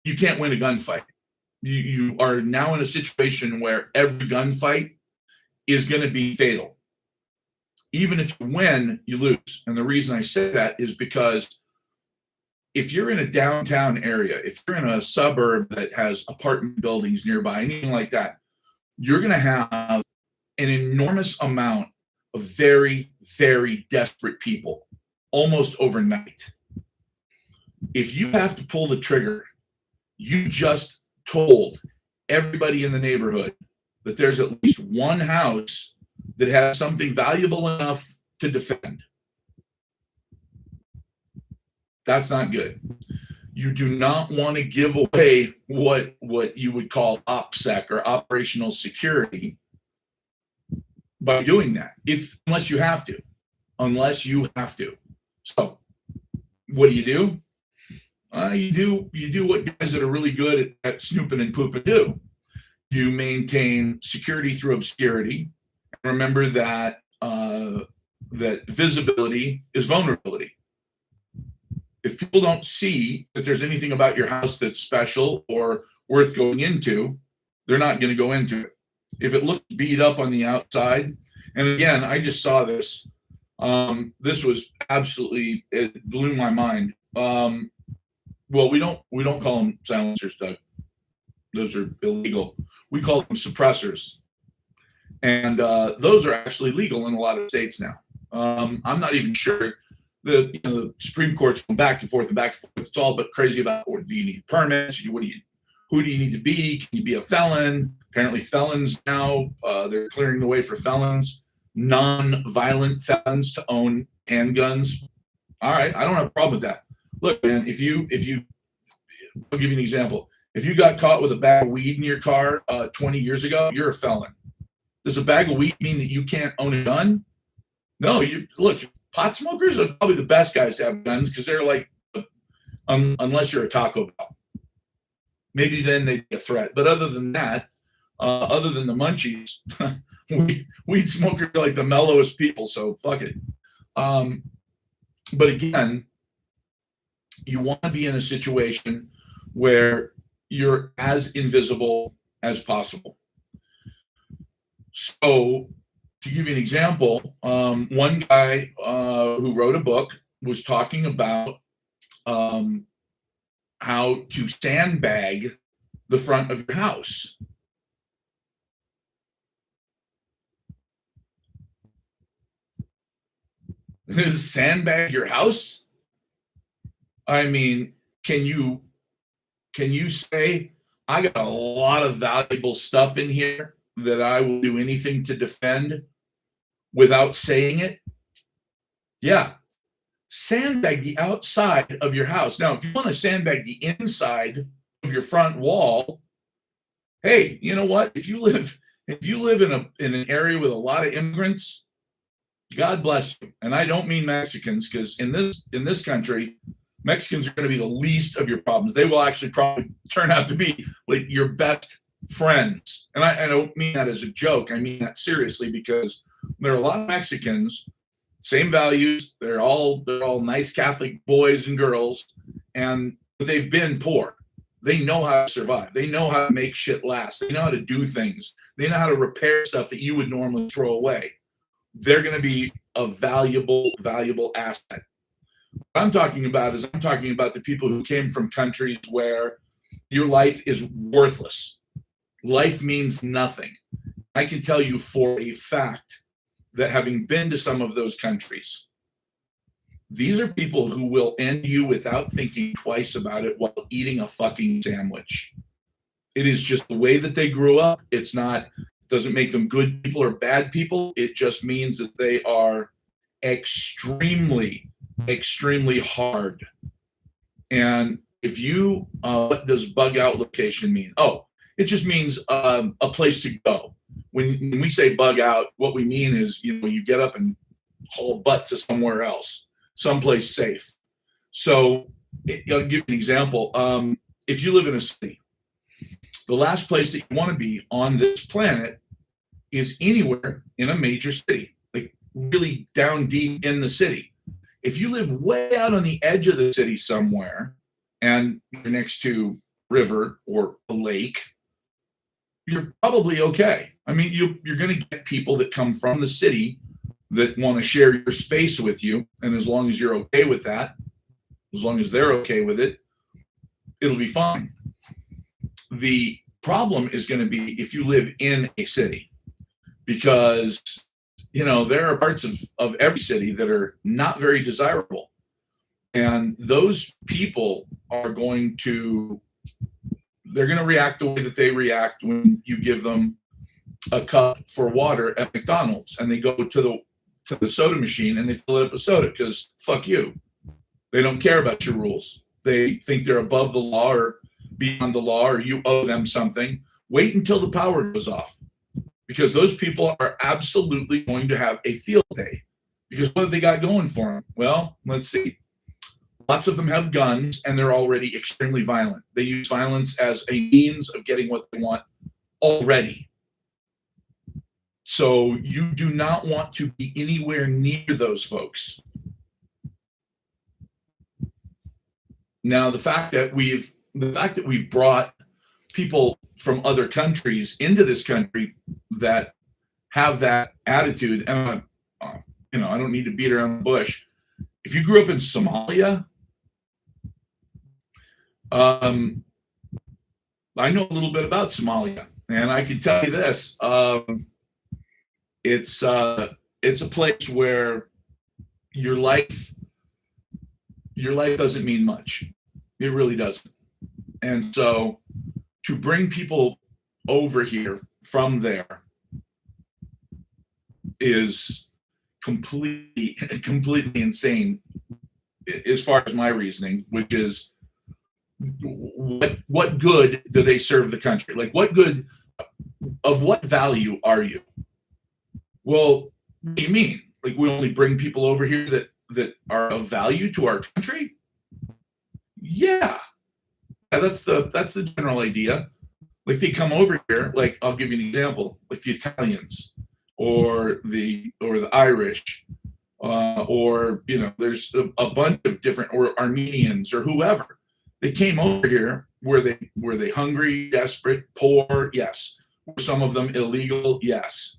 you can't win a gunfight. You are now in a situation where every gunfight is going to be fatal. Even if you win, you lose. And the reason I say that is because if you're in a downtown area, if you're in a suburb that has apartment buildings nearby, anything like that, you're going to have an enormous amount of very, very desperate people almost overnight. If you have to pull the trigger, you just told everybody in the neighborhood that there's at least one house that has something valuable enough to defend. That's not good. You do not want to give away what you would call OPSEC or operational security by doing that, unless you have to. So what do? You do what guys that are really good at snooping and pooping do. You maintain security through obscurity. Remember that that visibility is vulnerability. If people don't see that there's anything about your house that's special or worth going into, they're not going to go into it. If it looks beat up on the outside, and again, I just saw this. This was absolutely, it blew my mind. Well, we don't call them silencers, Doug. Those are illegal. We call them suppressors, and those are actually legal in a lot of states now. I'm not even sure. The Supreme Court's going back and forth and back and forth. It's all but crazy about, or do you need permits? Who do you need to be? Can you be a felon? Apparently, felons now they're clearing the way for felons, non-violent felons, to own handguns. All right, I don't have a problem with that. Look, man, I'll give you an example. If you got caught with a bag of weed in your car 20 years ago, you're a felon. Does a bag of weed mean that you can't own a gun? No, look, pot smokers are probably the best guys to have guns because they're like, unless you're a Taco Bell. Maybe then they'd be a threat. But other than that, other than the munchies, weed smokers are like the mellowest people, so fuck it. But again, you want to be in a situation where you're as invisible as possible. So, to give you an example, one guy who wrote a book was talking about how to sandbag the front of your house. Sandbag your house? I mean, can you say, I got a lot of valuable stuff in here that I will do anything to defend without saying it? Yeah. Sandbag the outside of your house. Now, if you want to sandbag the inside of your front wall, hey, you know what? If you live in an area with a lot of immigrants, God bless you. And I don't mean Mexicans, because in this country, Mexicans are going to be the least of your problems. They will actually probably turn out to be like your best friends. And I don't mean that as a joke. I mean that seriously, because there are a lot of Mexicans, same values. They're all nice Catholic boys and girls, and they've been poor. They know how to survive. They know how to make shit last. They know how to do things. They know how to repair stuff that you would normally throw away. They're going to be a valuable asset. What I'm talking about the people who came from countries where your life is worthless. Life means nothing. I can tell you for a fact that having been to some of those countries, These are people who will end you without thinking twice about it while eating a fucking sandwich. It is just the way that they grew up. It's not, doesn't make them good people or bad people. It just means that they are extremely, extremely hard. And if you, what does bug out location mean? Oh, it just means a place to go. When we say bug out, what we mean is, you get up and haul butt to somewhere else, someplace safe. So I'll give you an example. If you live in a city, the last place that you want to be on this planet is anywhere in a major city, like really down deep in the city. If you live way out on the edge of the city somewhere and you're next to a river or a lake, you're probably okay. I mean, you're going to get people that come from the city that want to share your space with you. And as long as you're okay with that, as long as they're okay with it, it'll be fine. The problem is going to be if you live in a city, because, there are parts of every city that are not very desirable. And those people are going to react the way that they react when you give them a cup for water at McDonald's and they go to the soda machine and they fill it up with soda because fuck you. They don't care about your rules. They think they're above the law or beyond the law, or you owe them something. Wait until the power goes off, because those people are absolutely going to have a field day. Because what have they got going for them? Well, let's see. Lots of them have guns and they're already extremely violent. They use violence as a means of getting what they want already. So you do not want to be anywhere near those folks. Now, the fact that we've brought people from other countries into this country that have that attitude, and I don't need to beat around the bush. If you grew up in Somalia, I know a little bit about Somalia, and I can tell you this: it's a place where your life doesn't mean much. It really doesn't. And so, to bring people over here from there is completely insane, as far as my reasoning, which is, what good do they serve the country? Like, what good, of what value are you? Well, what do you mean? Like, we only bring people over here that are of value to our country? Yeah. That's the general idea. Like, they come over here, like, I'll give you an example, like the Italians or the Irish, or there's a bunch of different, or Armenians or whoever. They came over here. Were they hungry, desperate, poor? Yes. Were some of them illegal? Yes.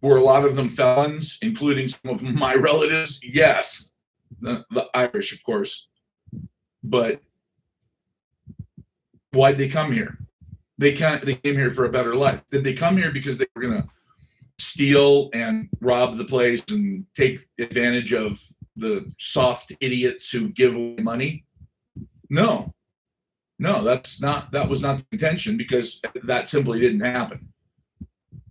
Were a lot of them felons, including some of my relatives? Yes. The Irish, of course. But why'd they come here? They came here for a better life. Did they come here because they were going to steal and rob the place and take advantage of the soft idiots who give away money? No, that was not the intention, because that simply didn't happen.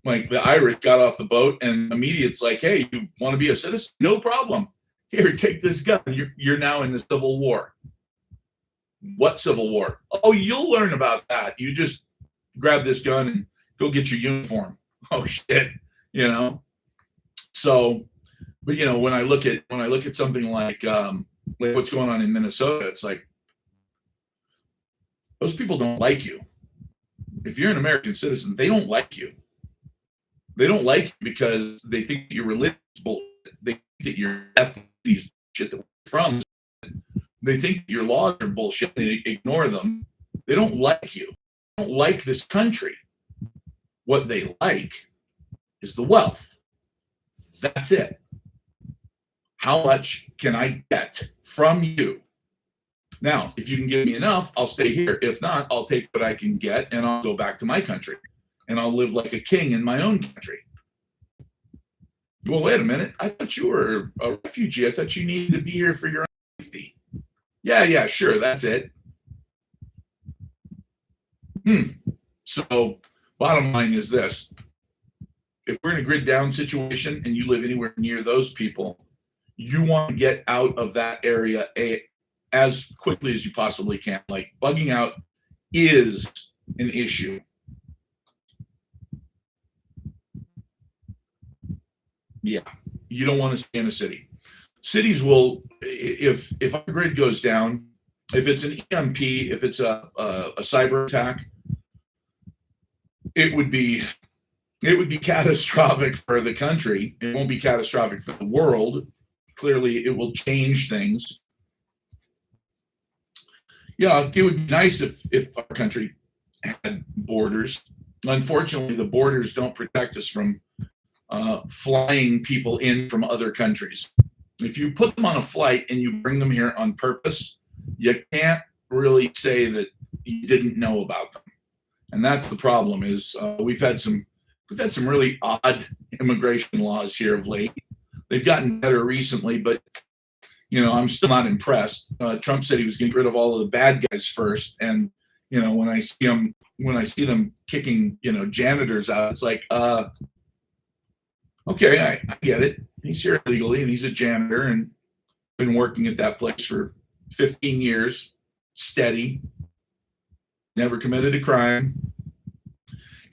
Like, the Irish got off the boat and immediately it's like, hey, you want to be a citizen? No problem. Here, take this gun. You're now in the Civil War. What Civil War? Oh, you'll learn about that. You just grab this gun and go get your uniform. Oh shit, So, but when I look at something like what's going on in Minnesota, it's like, those people don't like you. If you're an American citizen, they don't like you. They don't like you because they think that your religion is bullshit. They think that your ethnicity shit that we're from. They think your laws are bullshit. They ignore them. They don't like you. They don't like this country. What they like is the wealth. That's it. How much can I get from you? Now, if you can give me enough, I'll stay here. If not, I'll take what I can get and I'll go back to my country and I'll live like a king in my own country. Well, wait a minute. I thought you were a refugee. I thought you needed to be here for your own safety. Yeah, sure. That's it. So, bottom line is this: if we're in a grid down situation and you live anywhere near those people, you want to get out of that area as quickly as you possibly can. Like, bugging out is an issue. Yeah, you don't want to stay in a city. Cities will, if our grid goes down, if it's an EMP, if it's a cyber attack, it would be catastrophic for the country. It won't be catastrophic for the world. Clearly, it will change things. Yeah, it would be nice if our country had borders. Unfortunately, the borders don't protect us from flying people in from other countries. If you put them on a flight and you bring them here on purpose, you can't really say that you didn't know about them. And that's the problem. Is we've had some really odd immigration laws here of late. They've gotten better recently, but I'm still not impressed. Trump said he was going to get rid of all of the bad guys first, and when I see them kicking janitors out, it's like, okay, I get it. He's here illegally and he's a janitor and been working at that place for 15 years, steady, never committed a crime.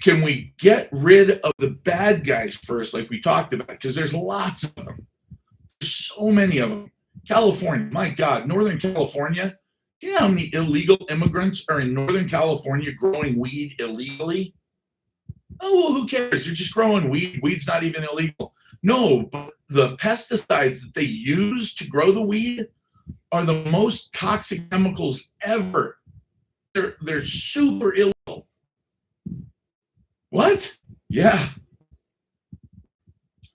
Can we get rid of the bad guys first, like we talked about? Because there's lots of them. There's so many of them. California, my God, Northern California. Do you know how many illegal immigrants are in Northern California growing weed illegally? Oh, well, who cares? You're just growing weed. Weed's not even illegal. No, but the pesticides that they use to grow the weed are the most toxic chemicals ever. They're super illegal. What? Yeah.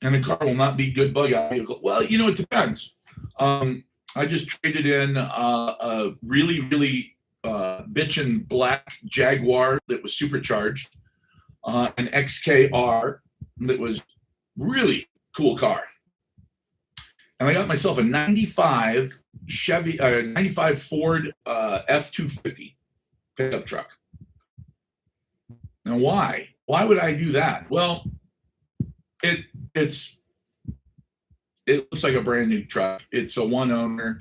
And a car will not be good bug out vehicle. Well, it depends. I just traded in a really, really bitchin' black Jaguar that was supercharged, an XKR that was really cool car. And I got myself a 95 Ford F-250 pickup truck. Now, why? Why would I do that? Well, it looks like a brand new truck. It's a one owner.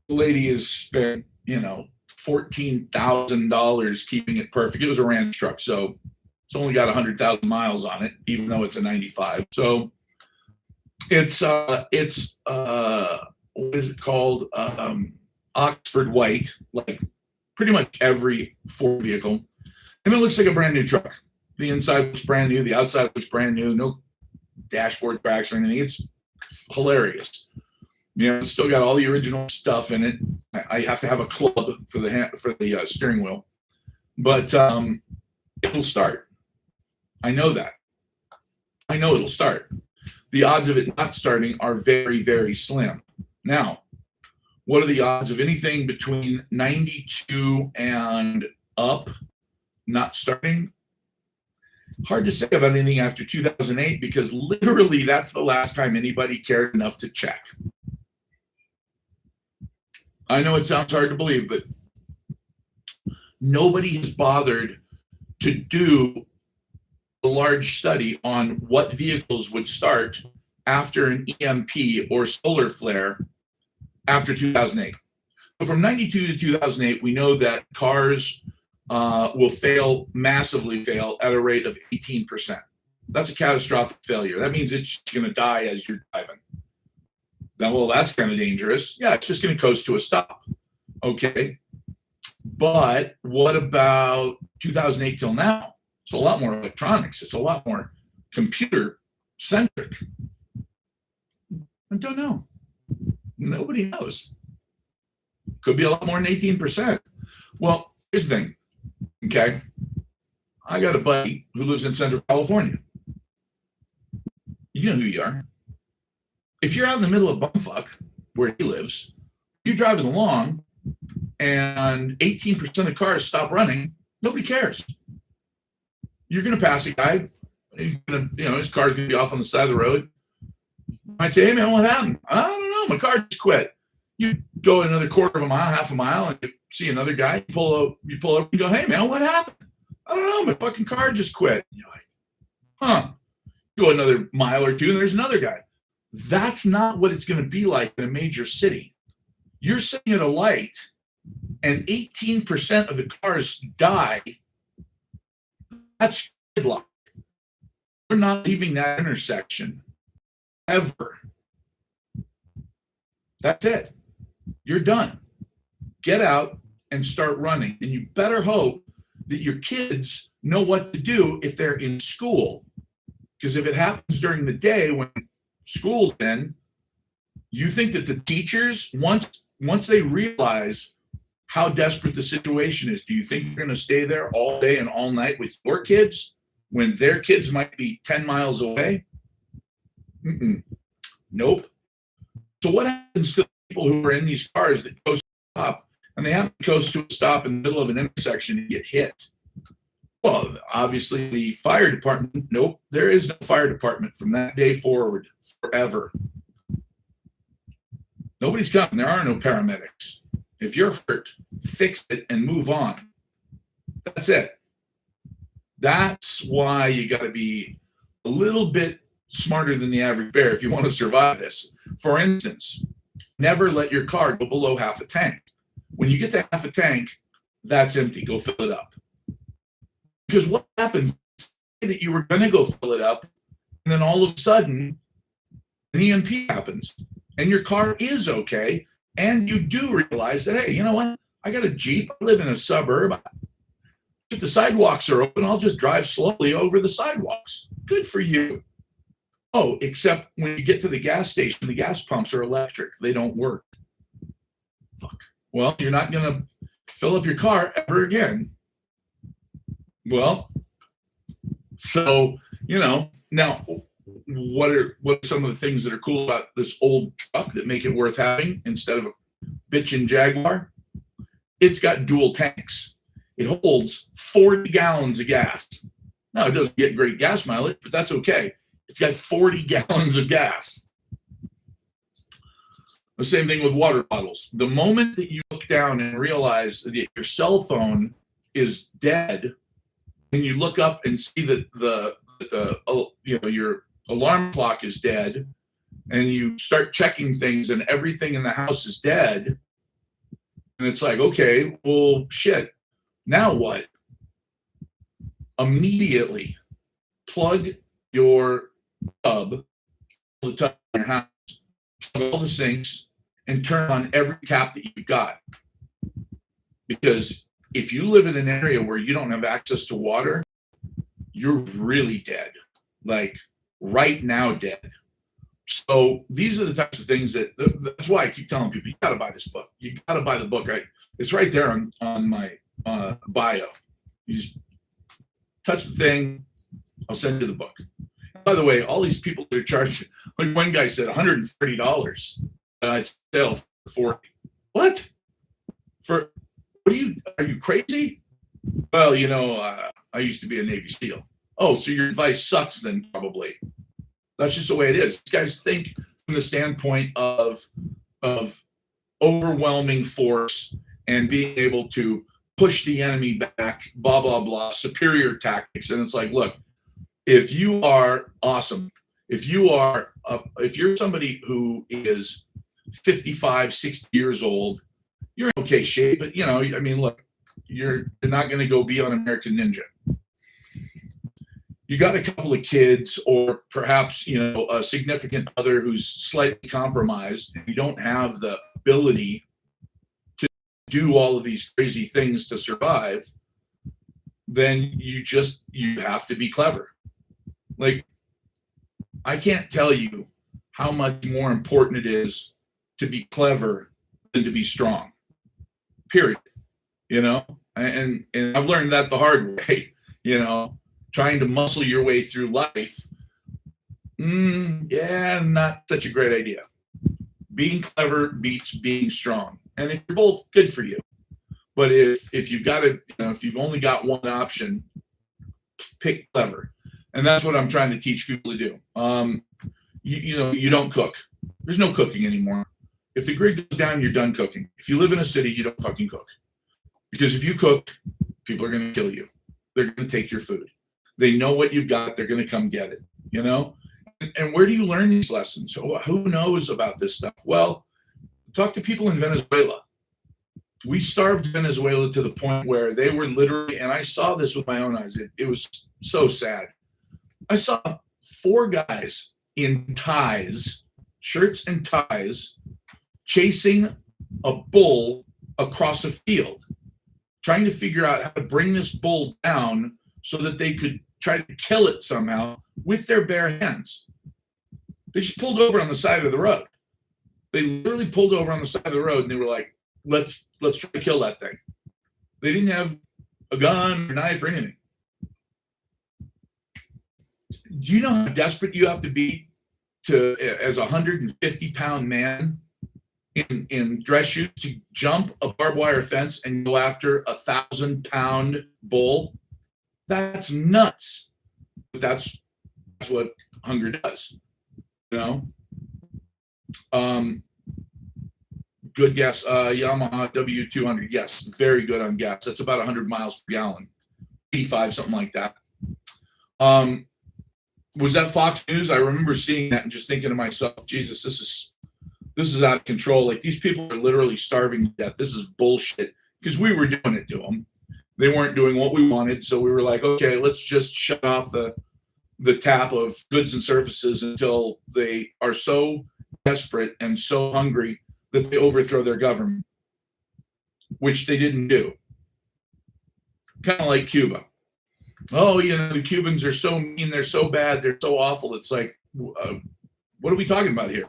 The lady has spent, $14,000 keeping it perfect. It was a ranch truck, so it's only got 100,000 miles on it, even though it's a 95. So it's what is it called? Oxford white, like pretty much every Ford vehicle. And it looks like a brand new truck. The inside looks brand new. The outside looks brand new. No dashboard cracks or anything. It's hilarious. It's still got all the original stuff in it. I have to have a club for the steering wheel, but it'll start. I know that. I know it'll start. The odds of it not starting are very, very slim. Now, what are the odds of anything between 92 and up not starting? Hard to say about anything after 2008 because literally that's the last time anybody cared enough to check. I know it sounds hard to believe, but nobody has bothered to do a large study on what vehicles would start after an EMP or solar flare after 2008. So from 92 to 2008, we know that cars will massively fail at a rate of 18%. That's a catastrophic failure. That means it's going to die as you're driving. Now, well, that's kind of dangerous. Yeah, it's just going to coast to a stop. Okay. But what about 2008 till now? It's a lot more electronics. It's a lot more computer centric. I don't know. Nobody knows. Could be a lot more than 18%. Well, here's the thing. Okay. I got a buddy who lives in Central California. You know who you are. If you're out in the middle of bumfuck where he lives, you're driving along and 18% of the cars stop running, nobody cares. You're going to pass a guy. His car's going to be off on the side of the road. I'd say, hey man, what happened? I don't know. My car just quit. You go another quarter of a mile, half a mile, and you see another guy. You pull up and go, hey man, what happened? I don't know. My fucking car just quit. And you're like, huh. Go another mile or two, and there's another guy. That's not what it's going to be like in a major city. You're sitting at a light, and 18% of the cars die. That's gridlock. You're not leaving that intersection ever. That's it. You're done. Get out and start running. And you better hope that your kids know what to do if they're in school. Because if it happens during the day when school's in, you think that the teachers, once they realize how desperate the situation is, do you think you're going to stay there all day and all night with your kids when their kids might be 10 miles away? Nope. So what happens to the people who are in these cars that coast to a stop, and they have to coast to a stop in the middle of an intersection and get hit? Well, obviously the fire department, nope, there is no fire department from that day forward forever. Nobody's coming. There are no paramedics. If you're hurt, fix it and move on. That's it. That's why you got to be a little bit smarter than the average bear if you want to survive this. For instance, never let your car go below half a tank. When you get to half a tank, that's empty. Go fill it up. Because what happens is that you were going to go fill it up, and then all of a sudden, an EMP happens, and your car is okay, and you do realize that, hey, you know what? I got a Jeep. I live in a suburb. If the sidewalks are open, I'll just drive slowly over the sidewalks. Good for you. Oh, except when you get to the gas station, the gas pumps are electric. They don't work. Fuck. Well, you're not going to fill up your car ever again. Well, so, now what are some of the things that are cool about this old truck that make it worth having instead of a bitchin' Jaguar? It's got dual tanks. It holds 40 gallons of gas. Now, it doesn't get great gas mileage, but that's okay. It's got 40 gallons of gas. The same thing with water bottles. The moment that you look down and realize that your cell phone is dead, and you look up and see that your alarm clock is dead, and you start checking things and everything in the house is dead, and it's like, okay, well, shit, now what? Immediately plug your tub in your house, plug all the sinks, and turn on every tap that you've got. Because if you live in an area where you don't have access to water, you're really dead. Like right now dead. So these are the types of things that's why I keep telling people, you got to buy this book. You got to buy the book. It's right there on my bio. You just touch the thing. I'll send you the book. By the way, all these people that are charging, like one guy said $130 sale for $40. What? Are you crazy? Well, I used to be a Navy SEAL. Oh, so your advice sucks then, probably. That's just the way it is. These guys think from the standpoint of overwhelming force and being able to push the enemy back, blah, blah, blah, superior tactics. And it's like, look, if you are awesome, if you're somebody who is 55, 60 years old, you're in okay shape, but look, you're not going to go be on American Ninja. You got a couple of kids, or perhaps a significant other who's slightly compromised, and you don't have the ability to do all of these crazy things to survive. Then you have to be clever. Like, I can't tell you how much more important it is to be clever than to be strong. Period. And I've learned that the hard way. Trying to muscle your way through life, not such a great idea. Being clever beats being strong, and if you're both, good for you. But if you've got to, if you've only got one option, pick clever, and that's what I'm trying to teach people to do. you don't cook. There's no cooking anymore. If the grid goes down, you're done cooking. If you live in a city, you don't fucking cook. Because if you cook, people are going to kill you. They're going to take your food. They know what you've got. They're going to come get it, you know? And where do you learn these lessons? Who knows about this stuff? Well, talk to people in Venezuela. We starved Venezuela to the point where they were literally, and I saw this with my own eyes. It was so sad. I saw 4 guys in ties, shirts and ties, chasing a bull across a field, trying to figure out how to bring this bull down so that they could try to kill it somehow with their bare hands. They just pulled over on the side of the road. They literally pulled over on the side of the road and they were like, let's try to kill that thing. They didn't have a gun or knife or anything. Do you know how desperate you have to be to, as a 150-pound man in dress shoes, to jump a barbed wire fence and go after a 1,000-pound bull? That's nuts. But that's what hunger does, you know? Good guess. Yamaha W200. Yes, very good on gas. That's about 100 miles per gallon, 85, something like that. Was that Fox News? I remember seeing that and just thinking to myself, Jesus, this is out of control. Like, these people are literally starving to death. This is bullshit, because we were doing it to them. They weren't doing what we wanted, so we were like, okay, let's just shut off the tap of goods and services until they are so desperate and so hungry that they overthrow their government, which they didn't do. Kind of like Cuba. Oh, the Cubans are so mean, they're so bad, they're so awful. It's like, what are we talking about here?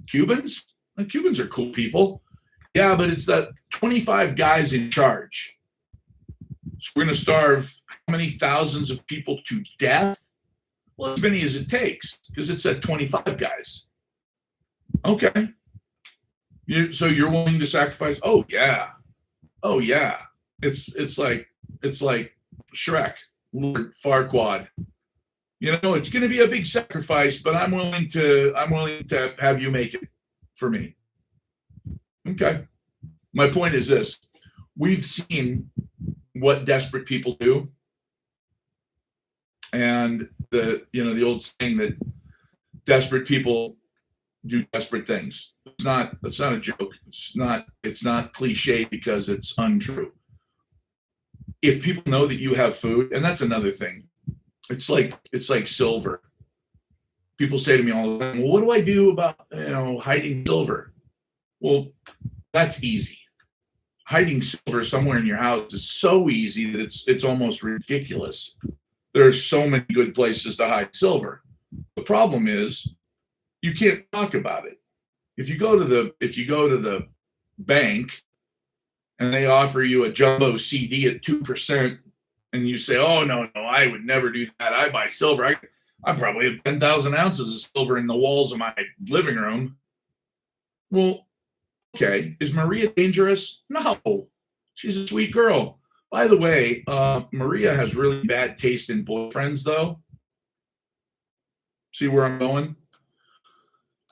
Cubans? Cubans are cool people. Yeah, but it's that 25 guys in charge. So we're going to starve how many thousands of people to death? Well, as many as it takes, because it's at 25 guys. Okay. So you're willing to sacrifice? Oh yeah. It's like Shrek, Lord Farquaad. It's going to be a big sacrifice, but I'm willing to have you make it for me. Okay. My point is this: we've seen what desperate people do, and the old saying that desperate people do desperate things. That's not a joke. It's not cliche because it's untrue. If people know that you have food, and that's another thing, it's like silver. People say to me all the time, well, what do I do about hiding silver? Well, that's easy. Hiding silver somewhere in your house is so easy that it's almost ridiculous. There are so many good places to hide silver. The problem is you can't talk about it. If you go to the bank and they offer you a jumbo CD at 2%, and you say, oh, no, I would never do that. I buy silver. I probably have 10,000 ounces of silver in the walls of my living room. Well, okay. Is Maria dangerous? No. She's a sweet girl. By the way, Maria has really bad taste in boyfriends, though. See where I'm going?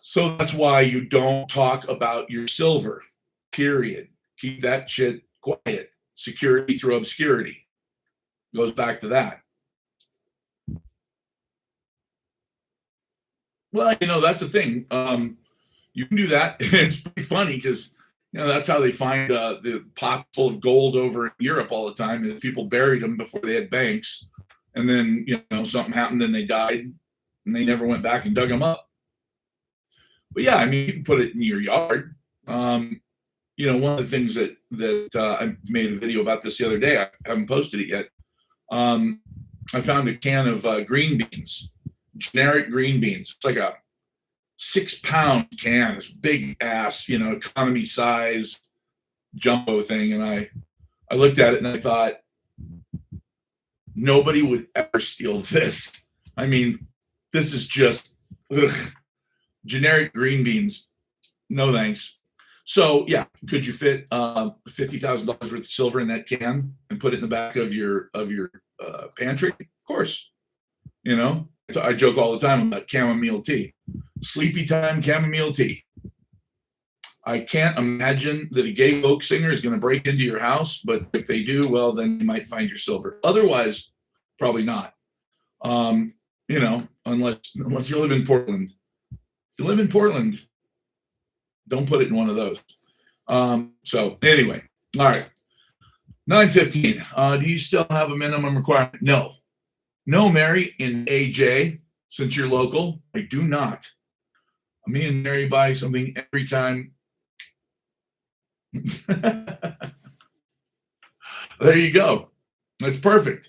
So that's why you don't talk about your silver, period. Keep that shit quiet. Security through obscurity. Goes back to that. Well, that's the thing. You can do that. It's pretty funny because, that's how they find the pot full of gold over in Europe all the time. Is people buried them before they had banks. And then, something happened and they died and they never went back and dug them up. But yeah, you can put it in your yard. One of the things that I made a video about this the other day, I haven't posted it yet. I found a can of green beans, generic green beans. It's like a 6-pound can, this big ass, economy size jumbo thing. And I looked at it and I thought, nobody would ever steal this. This is just generic green beans. No thanks. So yeah, could you fit $50,000 worth of silver in that can and put it in the back of your pantry? Of course. I joke all the time about chamomile tea. Sleepy time chamomile tea. I can't imagine that a gay folk singer is going to break into your house, but if they do, well, then you might find your silver. Otherwise, probably not. Unless you live in Portland. If you live in Portland, don't put it in one of those. So anyway, all right. 9:15. Do you still have a minimum requirement? No, Mary and AJ, since you're local, I do not. Me and Mary buy something every time. There you go. That's perfect.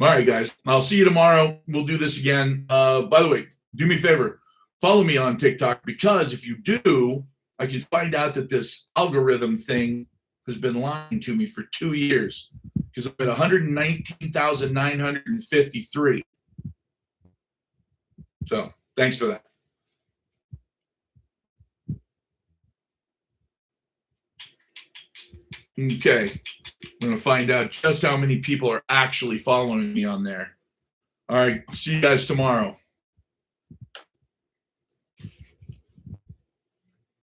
All right, guys. I'll see you tomorrow. We'll do this again. By the way, do me a favor. Follow me on TikTok, because if you do, I can find out that this algorithm thing has been lying to me for 2 years, because I'm at 119,953. So thanks for that. Okay. I'm going to find out just how many people are actually following me on there. All right. See you guys tomorrow.